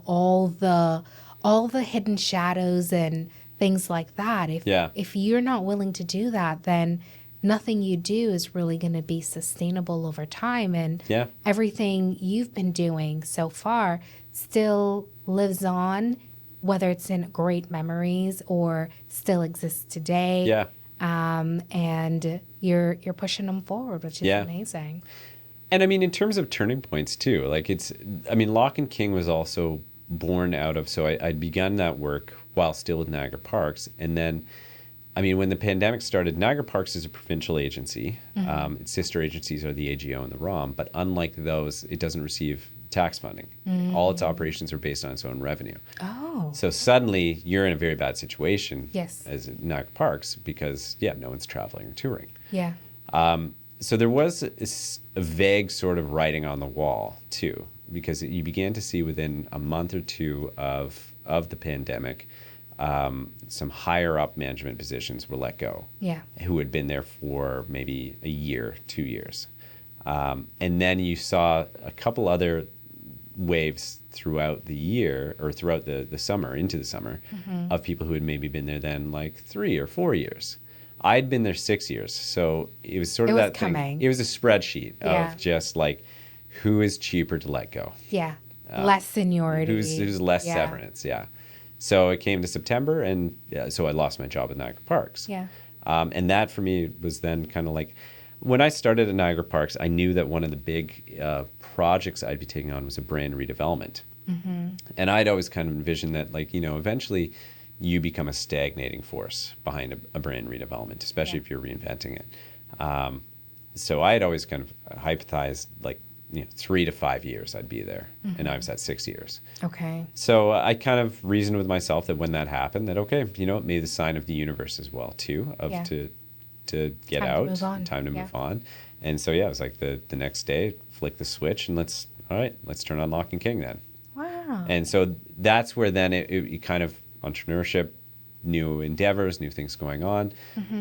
all the hidden shadows and things like that. If you're not willing to do that, then nothing you do is really going to be sustainable over time. And everything you've been doing so far still lives on, whether it's in great memories or still exists today. And you're pushing them forward, which is amazing. And I mean, in terms of turning points too, like Locke King was also born out of, so I'd begun that work while still with Niagara Parks. And then, I mean, when the pandemic started, Niagara Parks is a provincial agency. Its sister agencies are the AGO and the ROM, but unlike those, it doesn't receive tax funding. All its operations are based on its own revenue. So suddenly you're in a very bad situation as Niagara Parks because, no one's traveling or touring. So there was a vague sort of writing on the wall too, because you began to see within a month or two of the pandemic, some higher up management positions were let go. Who had been there for maybe a year, 2 years. And then you saw a couple other waves throughout the year or throughout the summer, into the summer, of people who had maybe been there then like 3 or 4 years. I'd been there 6 years, so it was sort of that thing. It was a spreadsheet of just like, who is cheaper to let go? Less seniority. Who's less severance, So it came to September, and so I lost my job at Niagara Parks. And that for me was then kind of like, when I started at Niagara Parks, I knew that one of the big projects I'd be taking on was a brand redevelopment. And I'd always kind of envisioned that, like, eventually you become a stagnating force behind a brand redevelopment, especially if you're reinventing it. So I had always kind of hypothesized, like, 3 to 5 years I'd be there, and I was at 6 years. So I kind of reasoned with myself that when that happened, that it may be the sign of the universe as well too, of to get out, time to move on. And so it was like the next day, flick the switch, and let's turn on Locke King then. Wow. And so that's where then it kind of entrepreneurship, new endeavors, new things going on.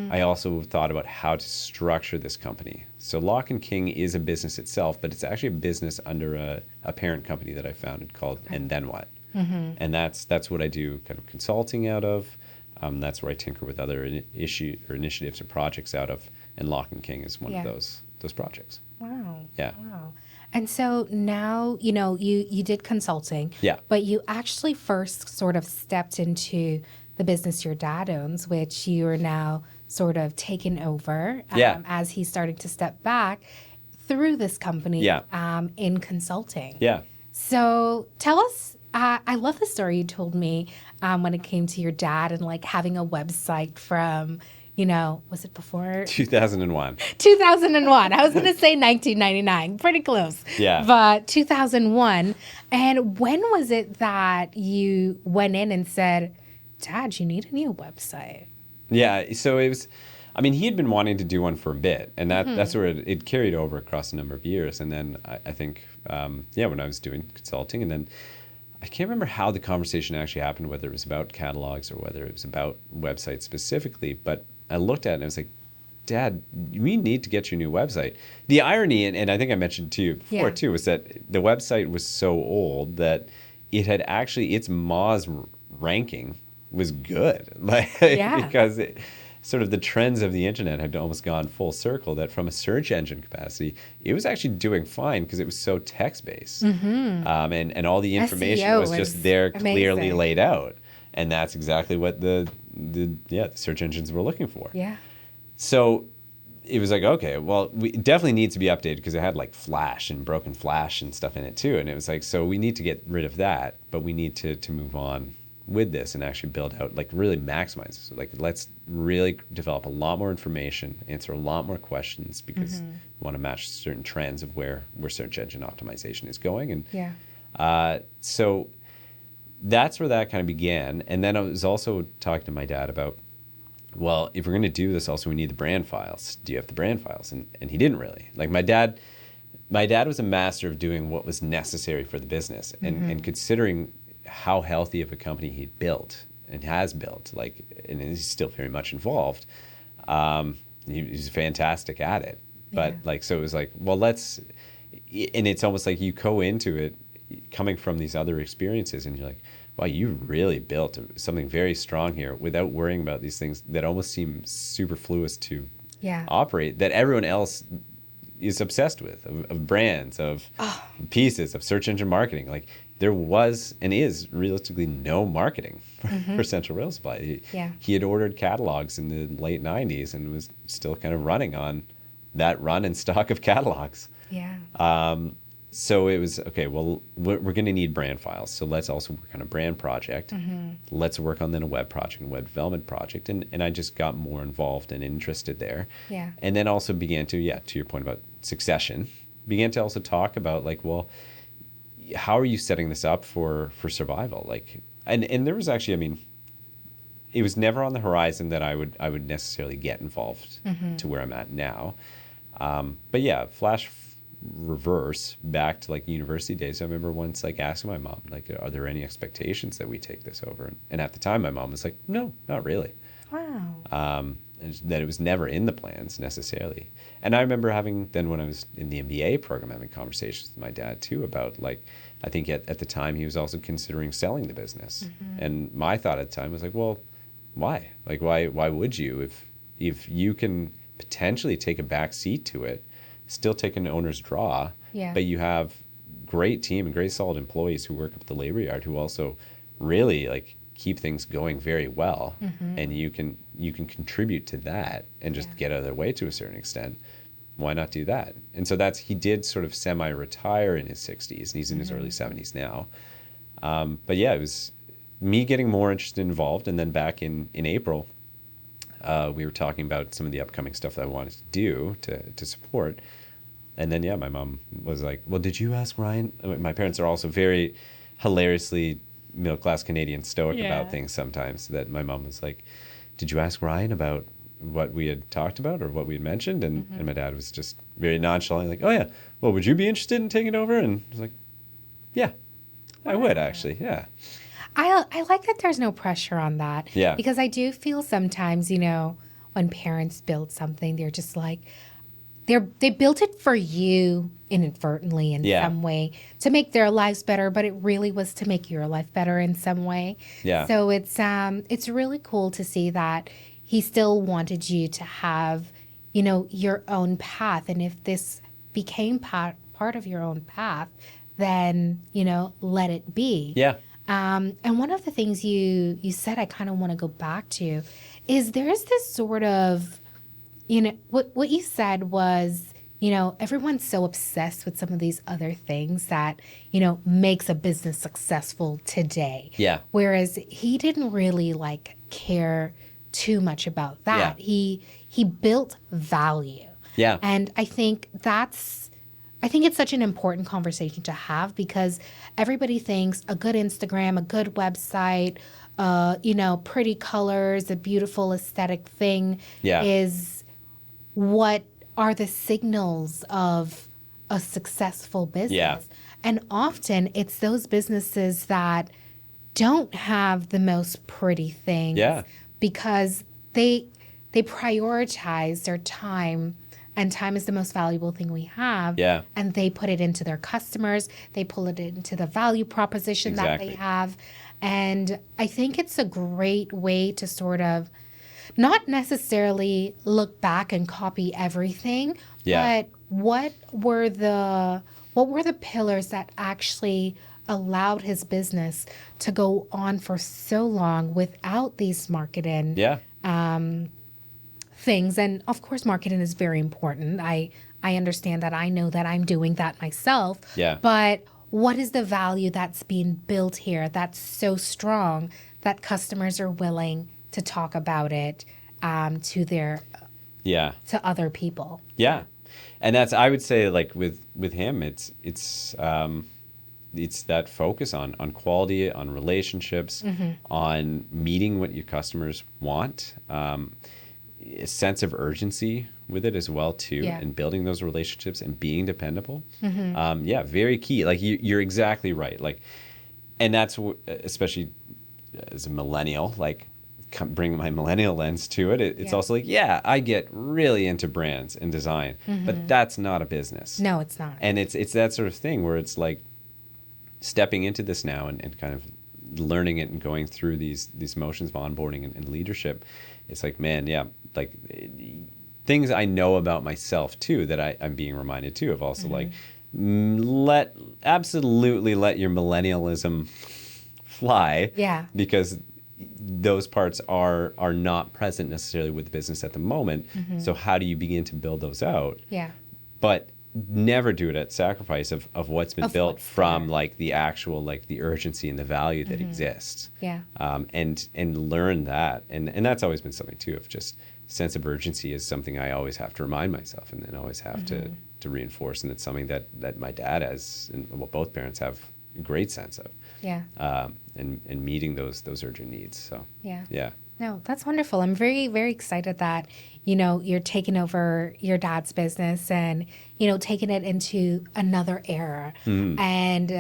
I also thought about how to structure this company. So Locke King is a business itself, but it's actually a business under a parent company that I founded called And Then What? And that's what I do kind of consulting out of. That's where I tinker with other initiatives or projects out of. And Locke King is one of those projects. Wow. Yeah. Wow. And so now, you did consulting, but you actually first sort of stepped into the business your dad owns, which you are now sort of taken over as he's starting to step back through this company in consulting. So tell us, I love the story you told me when it came to your dad and like having a website from, was it before? 2001. 2001. I was going to say 1999. Pretty close. But 2001. And when was it that you went in and said, Dad, you need a new website? So it was, he had been wanting to do one for a bit, and that's where it carried over across a number of years. And then I think, when I was doing consulting, and then I can't remember how the conversation actually happened, whether it was about catalogs or whether it was about websites specifically, but I looked at it and I was like, Dad, we need to get you a new website. The irony, and I think I mentioned to you before too, was that the website was so old that it had actually, its Moz ranking was good. Like, Yeah. because sort of the trends of the internet had almost gone full circle, that from a search engine capacity, it was actually doing fine because it was so text-based. And all the information SEO was just was there clearly amazing. laid out. And that's exactly what the search engines were looking for. Yeah. So it was like, okay, well, we definitely need to be updated because it had like Flash and broken Flash and stuff in it too. And it was like, so we need to get rid of that, but we need to move on with this and actually build out, like really maximize. So like, let's really develop a lot more information, answer a lot more questions, because we want to match certain trends of where search engine optimization is going. And Yeah. so that's where that kind of began. And then I was also talking to my dad about, well, if we're going to do this, also we need the brand files. Do you have the brand files? And he didn't really. Like my dad was a master of doing what was necessary for the business, and considering how healthy of a company he'd built and has built, like, and he's still very much involved. He's fantastic at it. But like, so it was like, well, let's, and it's almost like you go into it coming from these other experiences and you're like, wow, you really built something very strong here without worrying about these things that almost seem superfluous to operate, that everyone else is obsessed with, of brands, of pieces, of search engine marketing. Like, there was and is realistically no marketing for Central Rail Supply. He had ordered catalogs in the late 90s and was still kind of running on that run and stock of catalogs. So it was, okay, well, we're going to need brand files. So let's also work on a brand project. Let's work on then a web project, a web development project. And I just got more involved and interested there. And then also began to your point about succession, began to also talk about, like, well, how are you setting this up for survival? Like, and there was actually, I mean, it was never on the horizon that I would necessarily get involved to where I'm at now. But yeah, flash reverse back to like university days. I remember once like asking my mom, like, are there any expectations that we take this over? And at the time my mom was like, no, not really. Wow. And that it was never in the plans necessarily. And I remember having, then when I was in the MBA program, having conversations with my dad too about, like, I think at the time he was also considering selling the business. And my thought at the time was like, well, why? Like, why would you, if you can potentially take a back seat to it, still take an owner's draw, but you have great team and great solid employees who work up at the labor yard who also really like keep things going very well, and you can contribute to that and just get out of their way to a certain extent. Why not do that? And so he did sort of semi-retire in his 60s, and he's in his early 70s now. But yeah, it was me getting more interested and involved. And then back in April, we were talking about some of the upcoming stuff that I wanted to do to support. And then, my mom was like, well, did you ask Ryan? My parents are also very hilariously middle-class Canadian stoic about things sometimes, that my mom was like, did you ask Ryan about what we had talked about or what we had mentioned? And my dad was just very nonchalantly like, oh, yeah, well, would you be interested in taking it over? And I was like, yeah, I would actually, yeah. I like that there's no pressure on that. Yeah. Because I do feel sometimes, when parents build something, they're just like, they built it for you inadvertently in some way to make their lives better, but it really was to make your life better in some way. Yeah. So it's really cool to see that he still wanted you to have, your own path. And if this became part of your own path, then, let it be. Yeah. And one of the things you said I kind of want to go back to is there's this sort of, what you said was, everyone's so obsessed with some of these other things that, makes a business successful today. Yeah. Whereas he didn't really like care too much about that. Yeah. He built value. Yeah. And I think it's such an important conversation to have, because everybody thinks a good Instagram, a good website, pretty colors, a beautiful aesthetic thing is what are the signals of a successful business. Yeah. And often it's those businesses that don't have the most pretty things because they prioritize their time And time is the most valuable thing we have. Yeah. And they put it into their customers. They pull it into the value proposition that they have. And I think it's a great way to sort of not necessarily look back and copy everything, but what were the pillars that actually allowed his business to go on for so long without these marketing things? And of course, marketing is very important. I understand that. I know that I'm doing that myself. Yeah. But what is the value that's being built here that's so strong that customers are willing to talk about it to their to other people? Yeah. And that's, I would say, like with him, it's that focus on quality, on relationships, on meeting what your customers want, a sense of urgency with it as well too, and building those relationships and being dependable. Very key. Like you're exactly right. Like, and that's especially as a millennial, like bring my millennial lens to it. It's also like, I get really into brands and design, but that's not a business. No, it's not. And it's that sort of thing where it's like stepping into this now and kind of learning it and going through these motions of onboarding and leadership. It's like, man, like things I know about myself too that I'm being reminded too of also like absolutely let your millennialism fly. Yeah. Because those parts are not present necessarily with the business at the moment. So how do you begin to build those out? Yeah. But never do it at sacrifice of what's been built from like the actual, like the urgency and the value that exists. Yeah. And learn that. And that's always been something too, of just sense of urgency is something I always have to remind myself and always have to reinforce. And it's something that my dad has, and well, both parents have a great sense of. Yeah. And meeting those urgent needs. So yeah. No, that's wonderful. I'm very, very excited that, you're taking over your dad's business and, taking it into another era and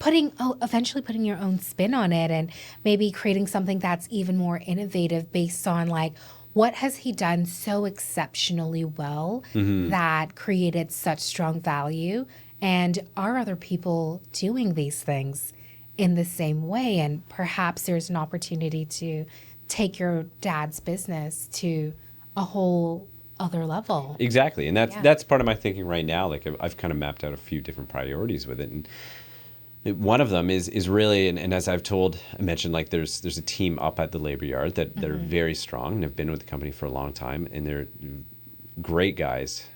eventually putting your own spin on it and maybe creating something that's even more innovative based on like, what has he done so exceptionally well that created such strong value? And are other people doing these things in the same way? And perhaps there's an opportunity to take your dad's business to a whole other level. Exactly. And that's part of my thinking right now. Like I've kind of mapped out a few different priorities with it. And one of them is really, and as I mentioned, like there's a team up at the labor yard that are very strong and have been with the company for a long time. And they're great guys,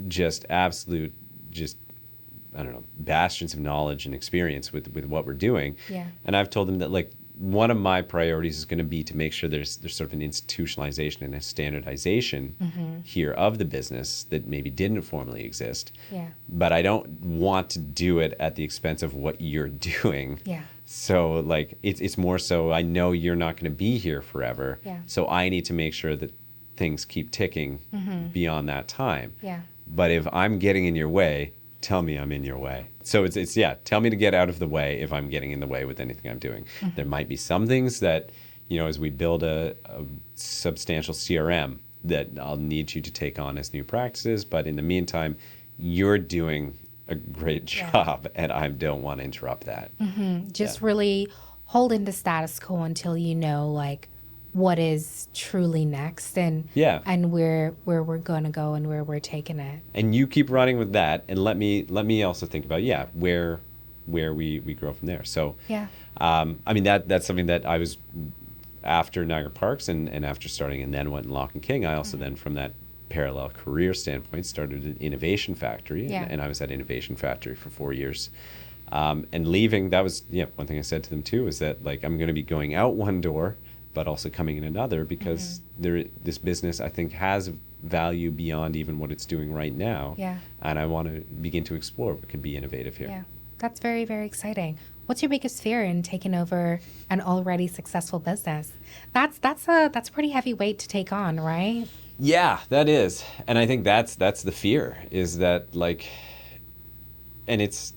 just absolute, I don't know, bastions of knowledge and experience with what we're doing. Yeah. And I've told them that like one of my priorities is going to be to make sure there's sort of an institutionalization and a standardization here of the business that maybe didn't formerly exist. Yeah. But I don't want to do it at the expense of what you're doing. Yeah. So like it's more so I know you're not going to be here forever. Yeah. So I need to make sure that things keep ticking beyond that time. Yeah. But if I'm getting in your way, tell me I'm in your way. So it's tell me to get out of the way if I'm getting in the way with anything I'm doing. There might be some things that, as we build a substantial CRM that I'll need you to take on as new practices. But in the meantime, you're doing a great job and I don't want to interrupt that. Just really holding the status quo until like what is truly next and where we're going to go and where we're taking it. And you keep running with that and let me also think about where we grow from there. So I mean that's something that I was after Niagara Parks and after starting and then went in Locke King. I also then from that parallel career standpoint started an innovation factory and I was at Innovation Factory for 4 years. And leaving, that was one thing I said to them too is that like I'm going to be going out one door but also coming in another because this business, I think, has value beyond even what it's doing right now. Yeah. And I want to begin to explore what could be innovative here. Yeah, that's very, very exciting. What's your biggest fear in taking over an already successful business? That's a pretty heavy weight to take on, right? Yeah, that is. And I think that's the fear is that like, and it's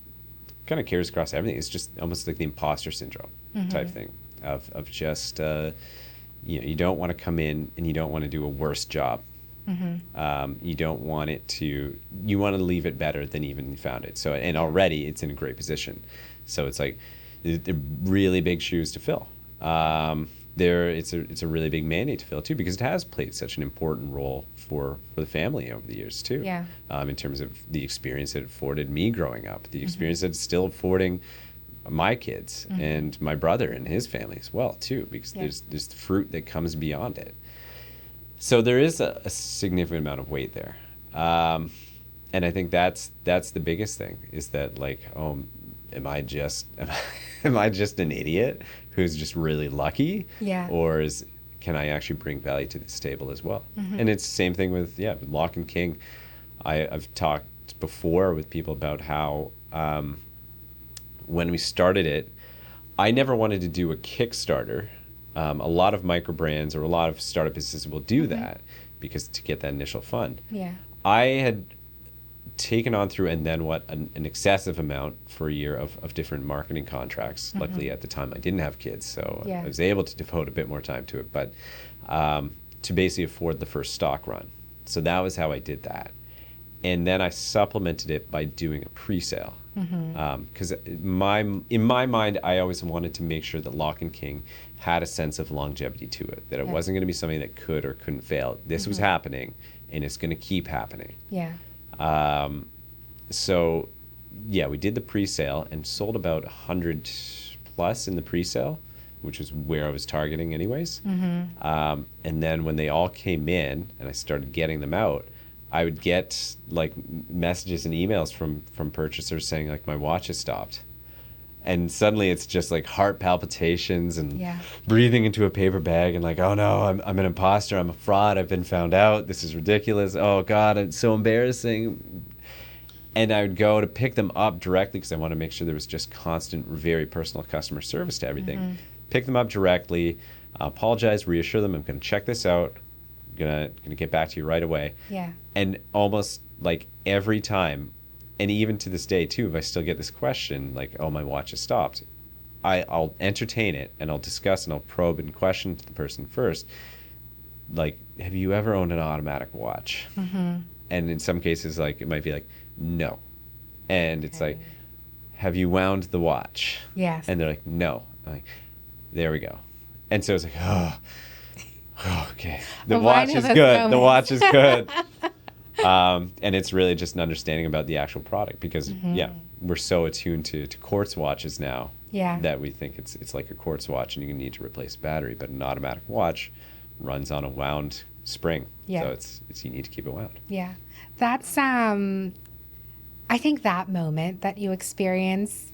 kind of carries across everything. It's just almost like the imposter syndrome type thing. Of just you don't want to come in and you don't want to do a worse job You don't want it to, you want to leave it better than even you found it. So, and already it's in a great position. So it's like, they're really big shoes to fill. It's a really big mandate to fill too, because it has played such an important role for the family over the years too. Yeah. In terms of the experience it afforded me growing up, the experience that it's still affording my kids and my brother and his family as well too, because there's the fruit that comes beyond it. So there is a significant amount of weight there. And I think that's the biggest thing, is that like, oh, am I just an idiot who's just really lucky? Yeah. Or can I actually bring value to this table as well? And it's the same thing with Locke King. I've talked before with people about how when we started it, I never wanted to do a Kickstarter. A lot of micro brands or a lot of startup businesses will do that because to get that initial fund. Yeah. I had taken on through and then an excessive amount for a year of different marketing contracts. Luckily at the time I didn't have kids, so I was able to devote a bit more time to it, but to basically afford the first stock run. So that was how I did that. And then I supplemented it by doing a pre-sale. Because in my mind, I always wanted to make sure that Locke King had a sense of longevity to it, that it wasn't going to be something that could or couldn't fail. This was happening, and it's going to keep happening. Yeah. So, we did the pre-sale and sold about 100 plus in the pre-sale, which is where I was targeting anyways. And then when they all came in and I started getting them out, I would get like messages and emails from purchasers saying like, my watch has stopped. And suddenly it's just like heart palpitations and breathing into a paper bag and like, oh no, I'm an imposter, I'm a fraud, I've been found out, this is ridiculous, oh God, it's so embarrassing. And I would go to pick them up directly because I want to make sure there was just constant, very personal customer service to everything. Pick them up directly, apologize, reassure them, I'm going to check this out, I'm gonna get back to you right away. Yeah. And almost like every time, and even to this day too, if I still get this question, like, oh, my watch has stopped, I'll entertain it and I'll discuss and I'll probe and question the person first. Like, have you ever owned an automatic watch? And in some cases, like, it might be like, no. And it's like, have you wound the watch? Yes. And they're like, no. I'm like, there we go. And so it's like, oh, okay. The watch is good. The watch is good. And it's really just an understanding about the actual product because, we're so attuned to quartz watches now that we think it's like a quartz watch and you need to replace the battery. But an automatic watch runs on a wound spring. Yeah. So it's you need to keep it wound. Yeah. That's, I think that moment that you experience,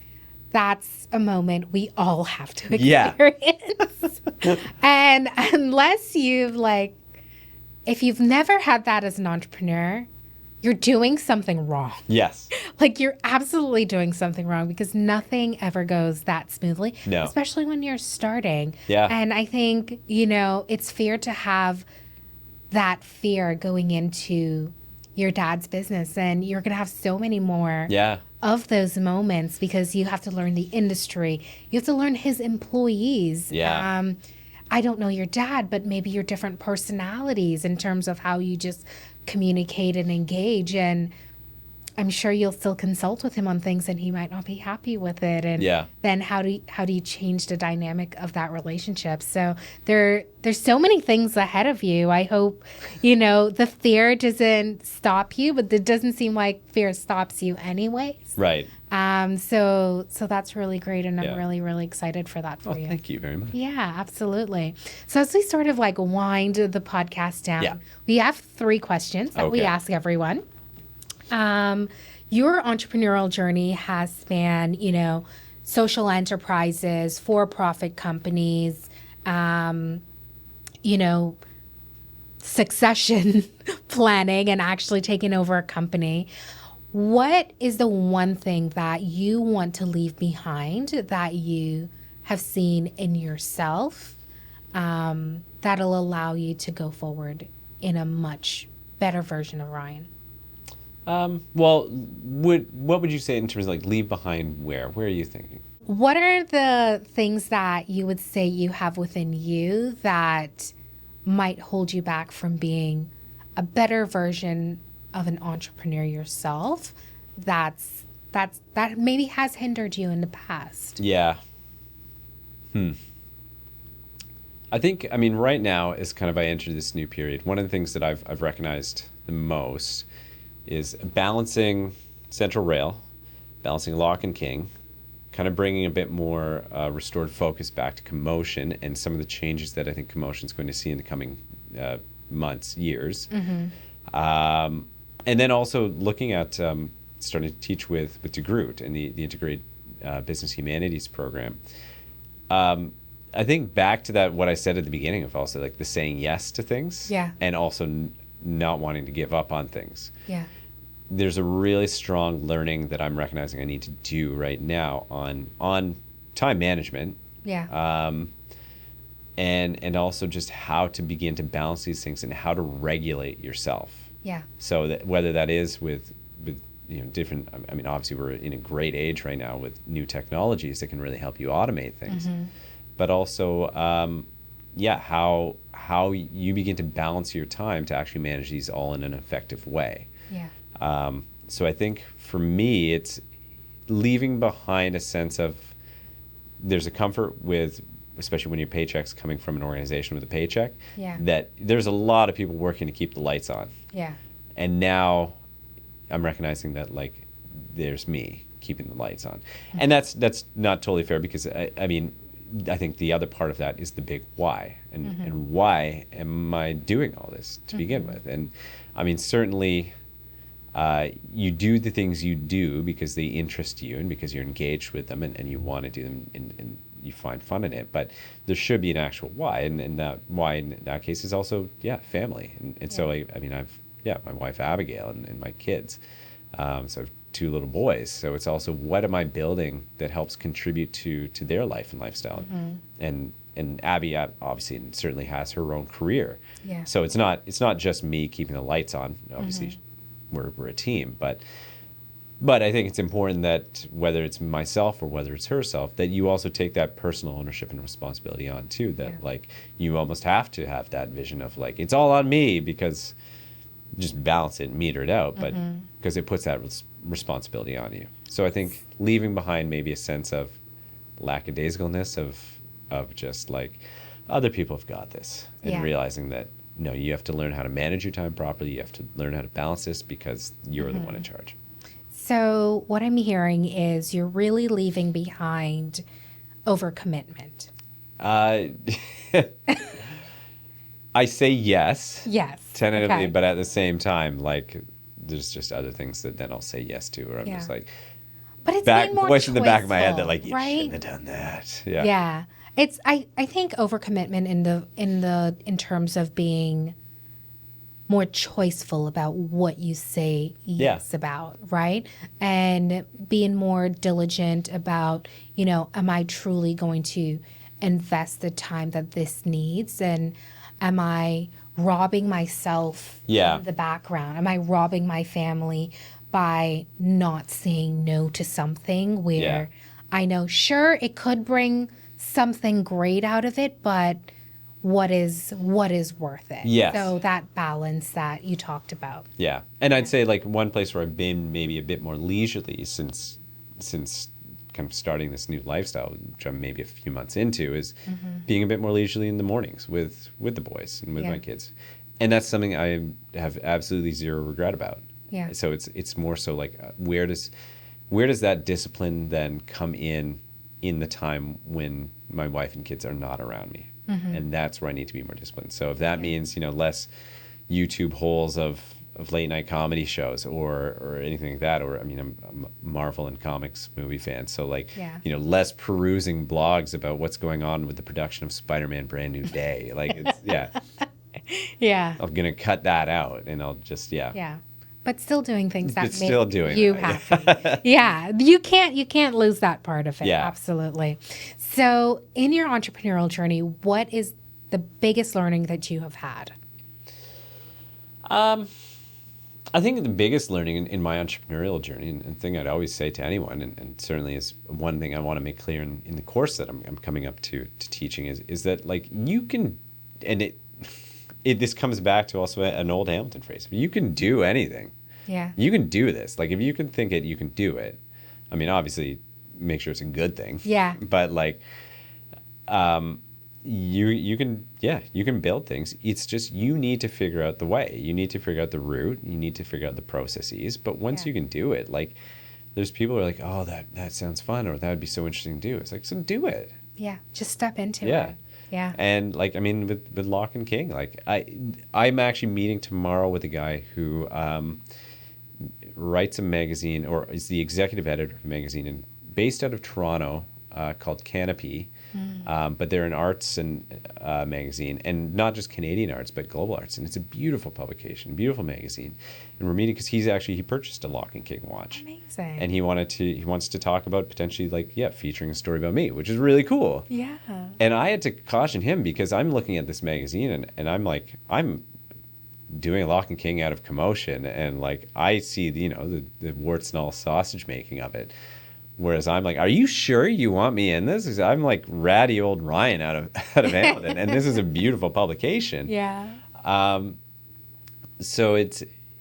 that's a moment we all have to experience. And unless if you've never had that as an entrepreneur, you're doing something wrong. Yes. Like you're absolutely doing something wrong because nothing ever goes that smoothly. No. Especially when you're starting. Yeah. And I think, it's fair to have that fear going into your dad's business. And you're going to have so many more of those moments because you have to learn the industry. You have to learn his employees. Yeah. I don't know your dad, but maybe your different personalities in terms of how you just communicate and engage. And I'm sure you'll still consult with him on things and he might not be happy with it. And then how do you change the dynamic of that relationship? So there's so many things ahead of you. I hope, the fear doesn't stop you, but it doesn't seem like fear stops you anyways. Right. So that's really great. And I'm really, really excited for that for you. Thank you very much. Yeah, absolutely. So as we sort of wind the podcast down, we have 3 questions that we ask everyone. Your entrepreneurial journey has spanned, social enterprises, for-profit companies, succession planning and actually taking over a company. What is the one thing that you want to leave behind that you have seen in yourself that'll allow you to go forward in a much better version of Ryan? Well, what would you say in terms of leave behind where? Where are you thinking? What are the things that you would say you have within you that might hold you back from being a better version of an entrepreneur yourself that maybe has hindered you in the past? Yeah. I think, I mean, right now, as kind of I enter this new period, one of the things that I've recognized the most is balancing Central Rail, balancing Locke and King, kind of bringing a bit more restored focus back to CoMotion and some of the changes that I think CoMotion is going to see in the coming months, years. And then also looking at starting to teach with DeGroote and the Integrated Business Humanities program. I think back to that, what I said at the beginning of also like the saying yes to things, and also not wanting to give up on things. Yeah. There's a really strong learning that I'm recognizing I need to do right now on time management. Yeah. And also just how to begin to balance these things and how to regulate yourself. Yeah. So that whether that is with different, I mean, obviously we're in a great age right now with new technologies that can really help you automate things. But also, how you begin to balance your time to actually manage these all in an effective way. Yeah. So I think for me, it's leaving behind a sense of there's a comfort with, especially when your paycheck's coming from an organization with a paycheck, that there's a lot of people working to keep the lights on. Yeah. And now I'm recognizing that like there's me keeping the lights on. And that's not totally fair because I mean, I think the other part of that is the big why. And why am I doing all this to begin with? And I mean, certainly you do the things you do because they interest you and because you're engaged with them and you want to do them and you find fun in it. But there should be an actual why. And that why in that case is also, family. And so, I mean, I've my wife Abigail and my kids. So I have 2 little boys. So it's also what am I building that helps contribute to their life and lifestyle. And Abby obviously certainly has her own career. Yeah. So it's not just me keeping the lights on. Obviously, we're a team, but I think it's important that whether it's myself or whether it's herself, that you also take that personal ownership and responsibility on too. That like you almost have to have that vision of like it's all on me because just balance it and meter it out, but because it puts that responsibility on you. So I think leaving behind maybe a sense of lackadaisicalness of just like other people have got this and realizing that no, you have to learn how to manage your time properly. You have to learn how to balance this because you're the one in charge. So what I'm hearing is you're really leaving behind overcommitment. I say yes. Yes. Tentatively, but at the same time, like, there's just other things that then I'll say yes to, or I'm just like, but it's being more voice in the back of my head that choiceful, like you right? shouldn't have done that. Yeah. Yeah. It's I think overcommitment in terms of being more choiceful about what you say yes about, right? And being more diligent about, am I truly going to invest the time that this needs? And am I robbing myself in the background? Am I robbing my family by not saying no to something where I know, sure, it could bring something great out of it, but what is worth it? Yes. So that balance that you talked about. Yeah. And I'd say like one place where I've been maybe a bit more leisurely since kind of starting this new lifestyle, which I'm maybe a few months into, is being a bit more leisurely in the mornings with the boys and with my kids. And that's something I have absolutely zero regret about. Yeah. So it's more so like where does that discipline then come in the time when my wife and kids are not around me? And that's where I need to be more disciplined. So if that means, less YouTube holes of late night comedy shows or anything like that, or I mean, I'm a Marvel and comics movie fan, so like, less perusing blogs about what's going on with the production of Spider-Man Brand New Day. Like, I'm gonna cut that out, and I'll just but still doing things that still make doing you that, happy. You can't lose that part of it. Yeah. Absolutely. So in your entrepreneurial journey, what is the biggest learning that you have had? I think the biggest learning in my entrepreneurial journey, and thing I'd always say to anyone, and certainly is one thing I want to make clear in the course that I'm coming up to teaching, is that like you can, and this comes back to also an old Hamilton phrase. You can do anything. Yeah. You can do this. Like, if you can think it, you can do it. I mean, obviously, make sure it's a good thing. Yeah. But like, you can build things. It's just you need to figure out the way. You need to figure out the route. You need to figure out the processes. But once you can do it, like, there's people who are like, oh, that sounds fun, or that would be so interesting to do. It's like, so do it. Yeah. Just step into Yeah. it. Yeah. And like, I mean, with Locke King, like I'm actually meeting tomorrow with a guy who writes a magazine, or is the executive editor of a magazine, and based out of Toronto, called Canopy. But they're an arts and magazine, and not just Canadian arts, but global arts. And it's a beautiful publication, beautiful magazine. And we're meeting because he purchased a Locke King watch. Amazing. And he wants to talk about potentially, like, featuring a story about me, which is really cool. Yeah. And I had to caution him because I'm looking at this magazine and I'm like, I'm doing Locke King out of CoMotion, and like I see the warts and all sausage making of it. Whereas I'm like, are you sure you want me in this? 'Cause I'm like ratty old Ryan out of Hamilton, and this is a beautiful publication. Yeah. So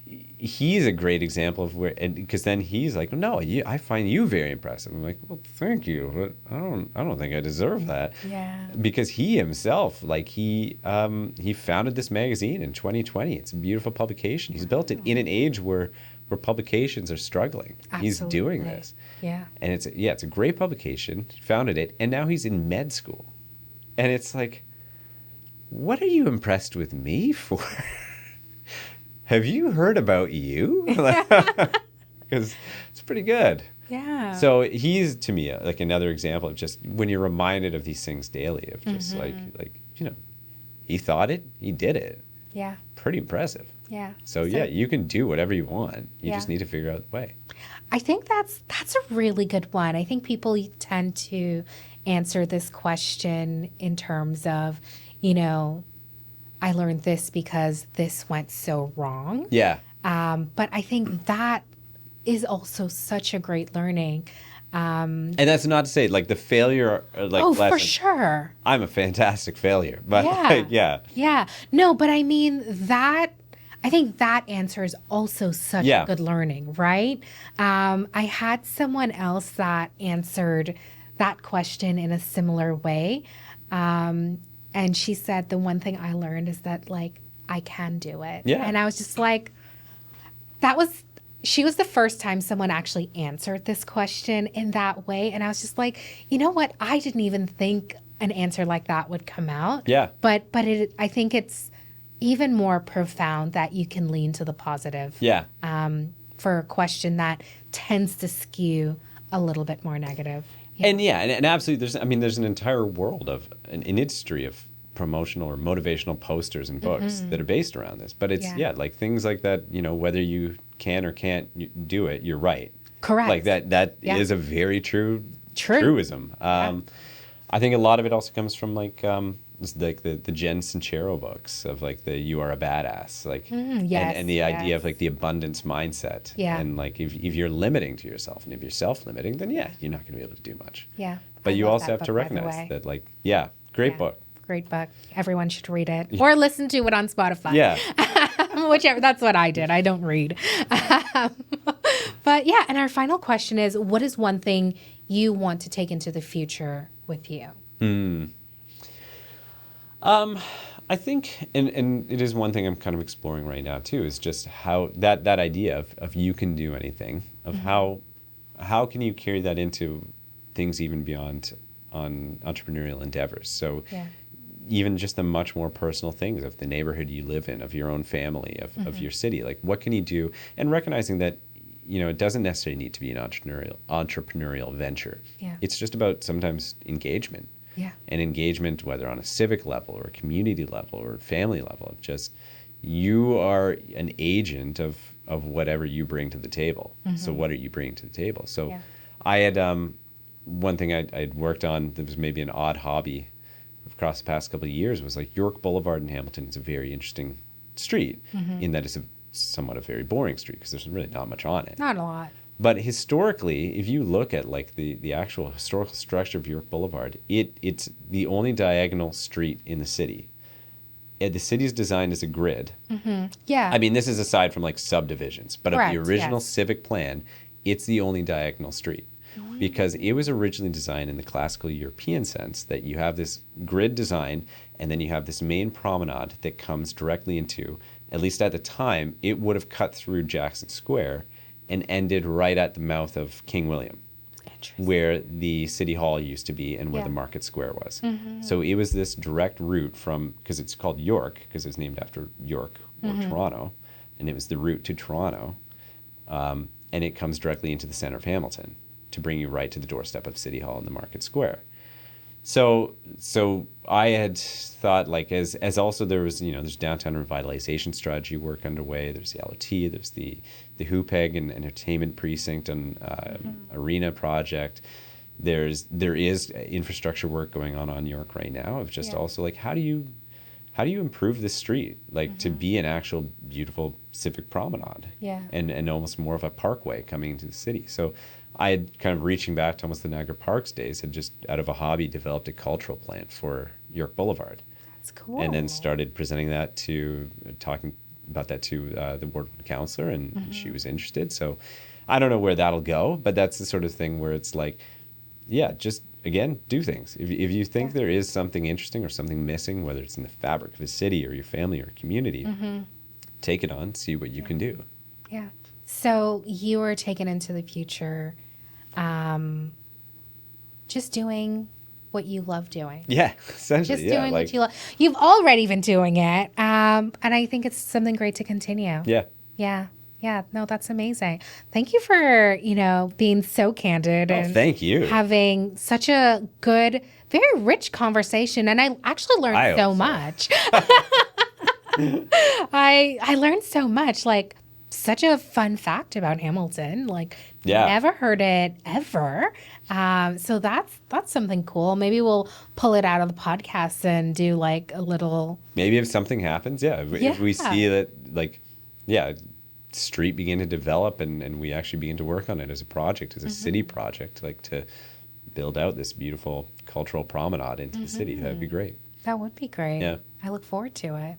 he's a great example of where, and because then he's like, no, I find you very impressive. I'm like, well, thank you, but I don't think I deserve that. Yeah. Because he himself, like he founded this magazine in 2020. It's a beautiful publication. He's built it in an age where publications are struggling. Absolutely. He's doing this. Yeah. And it's a great publication. He founded it, and now he's in med school. And it's like, what are you impressed with me for? Have you heard about you? Because it's pretty good. Yeah. So he's, to me, like another example of just when you're reminded of these things daily, of just like he thought it, he did it. Yeah. Pretty impressive. Yeah. So yeah, you can do whatever you want. You just need to figure out the way. I think that's a really good one. I think people tend to answer this question in terms of, I learned this because this went so wrong. Yeah. But I think that is also such a great learning. And that's not to say like the failure, like oh, lesson. for sure. I'm a fantastic failure, but Yeah. No, but I mean I think that answer is also such a good learning, right? I had someone else that answered that question in a similar way. And she said, the one thing I learned is that, like, I can do it. Yeah. And I was just like, she was the first time someone actually answered this question in that way. And I was just like, you know what? I didn't even think an answer like that would come out. Yeah. But I think it's even more profound that you can lean to the positive. Yeah. For a question that tends to skew a little bit more negative. Yeah. And absolutely, there's an entire world of an industry of promotional or motivational posters and books that are based around this. But it's like things like that, whether you can or can't do it, you're right. Correct. Like that is a very truism. I think a lot of it also comes from like the Jen Sincero books of like the You Are a Badass, like and the idea of like the abundance mindset. Yeah. And like if you're limiting to yourself, and if you're self-limiting, then you're not going to be able to do much. Yeah. But you also have to recognize that, like, great book. Great book. Everyone should read it or listen to it on Spotify. Yeah. Whichever. That's what I did. I don't read. But yeah. And our final question is, what is one thing you want to take into the future with you? I think, and it is one thing I'm kind of exploring right now too, is just how that idea of you can do anything, of how can you carry that into things even beyond on entrepreneurial endeavors. So even just the much more personal things of the neighborhood you live in, of your own family, of your city, like what can you do? And recognizing that, it doesn't necessarily need to be an entrepreneurial venture. Yeah. It's just about sometimes engagement. Yeah. And engagement, whether on a civic level or a community level or a family level, of just you are an agent of whatever you bring to the table. So what are you bringing to the table? So I had one thing I'd worked on that was maybe an odd hobby across the past couple of years was like York Boulevard in Hamilton is a very interesting street in that it's somewhat a very boring street because there's really not much on it. Not a lot. But historically, if you look at like the actual historical structure of York Boulevard, it's the only diagonal street in the city. the city's designed as a grid. Yeah. I mean, this is aside from like subdivisions, but Correct, of the original yes. civic plan, it's the only diagonal street. Because it was originally designed in the classical European sense that you have this grid design and then you have this main promenade that comes directly into, at least at the time, it would have cut through Jackson Square and ended right at the mouth of King William, where the city hall used to be and where the market square was. So it was this direct route from, because it's called York, because it's named after York or Toronto, and it was the route to Toronto, and it comes directly into the center of Hamilton to bring you right to the doorstep of City Hall and the Market Square. So I had thought, like, as also there was, there's downtown revitalization strategy work underway. There's the LOT, there's the Hoopeg and entertainment precinct and arena project. There is infrastructure work going on York right now of just also like how do you improve this street like to be an actual beautiful civic promenade and almost more of a parkway coming into the city. So I had kind of reaching back to almost the Niagara Parks days, had just out of a hobby developed a cultural plan for York Boulevard. That's cool. And then started presenting that talking about that to the ward councillor, and she was interested. So I don't know where that'll go, but that's the sort of thing where it's like, just again, do things. If you think there is something interesting or something missing, whether it's in the fabric of a city or your family or community, take it on, see what you can do. Yeah. So you were taken into the future, just doing what you love doing. Yeah, essentially. Just doing what you love. You've already been doing it, and I think it's something great to continue. Yeah. Yeah. Yeah. No, that's amazing. Thank you for, being so candid and thank you. Having such a good, very rich conversation. And I actually learned so much. I learned so much, like such a fun fact about Hamilton. Like never heard it ever. So that's something cool. Maybe we'll pull it out of the podcast and do like a little. Maybe if something happens, if we see that, like, street begin to develop and we actually begin to work on it as a project, as a city project, like to build out this beautiful cultural promenade into the city. That'd be great. That would be great. Yeah. I look forward to it.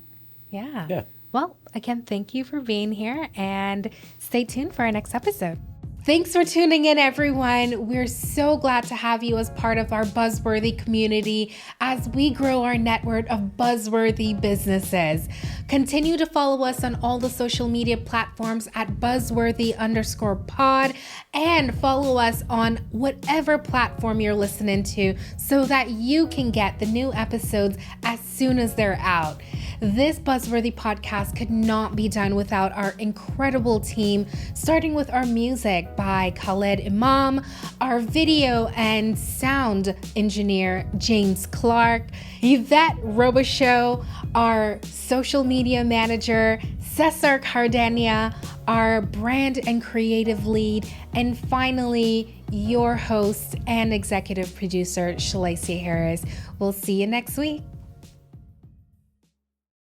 Yeah. Yeah. Well, again, thank you for being here and stay tuned for our next episode. Thanks for tuning in, everyone. We're so glad to have you as part of our Buzzworthy community as we grow our network of buzzworthy businesses. Continue to follow us on all the social media platforms at buzzworthy_pod and follow us on whatever platform you're listening to so that you can get the new episodes as soon as they're out. This Buzzworthy podcast could not be done without our incredible team, starting with our music by Khaled Imam, our video and sound engineer, James Clark, Yvette Robichaux, our social media manager, Cesar Cardania, our brand and creative lead, and finally, your host and executive producer, Shalacia Harris. We'll see you next week.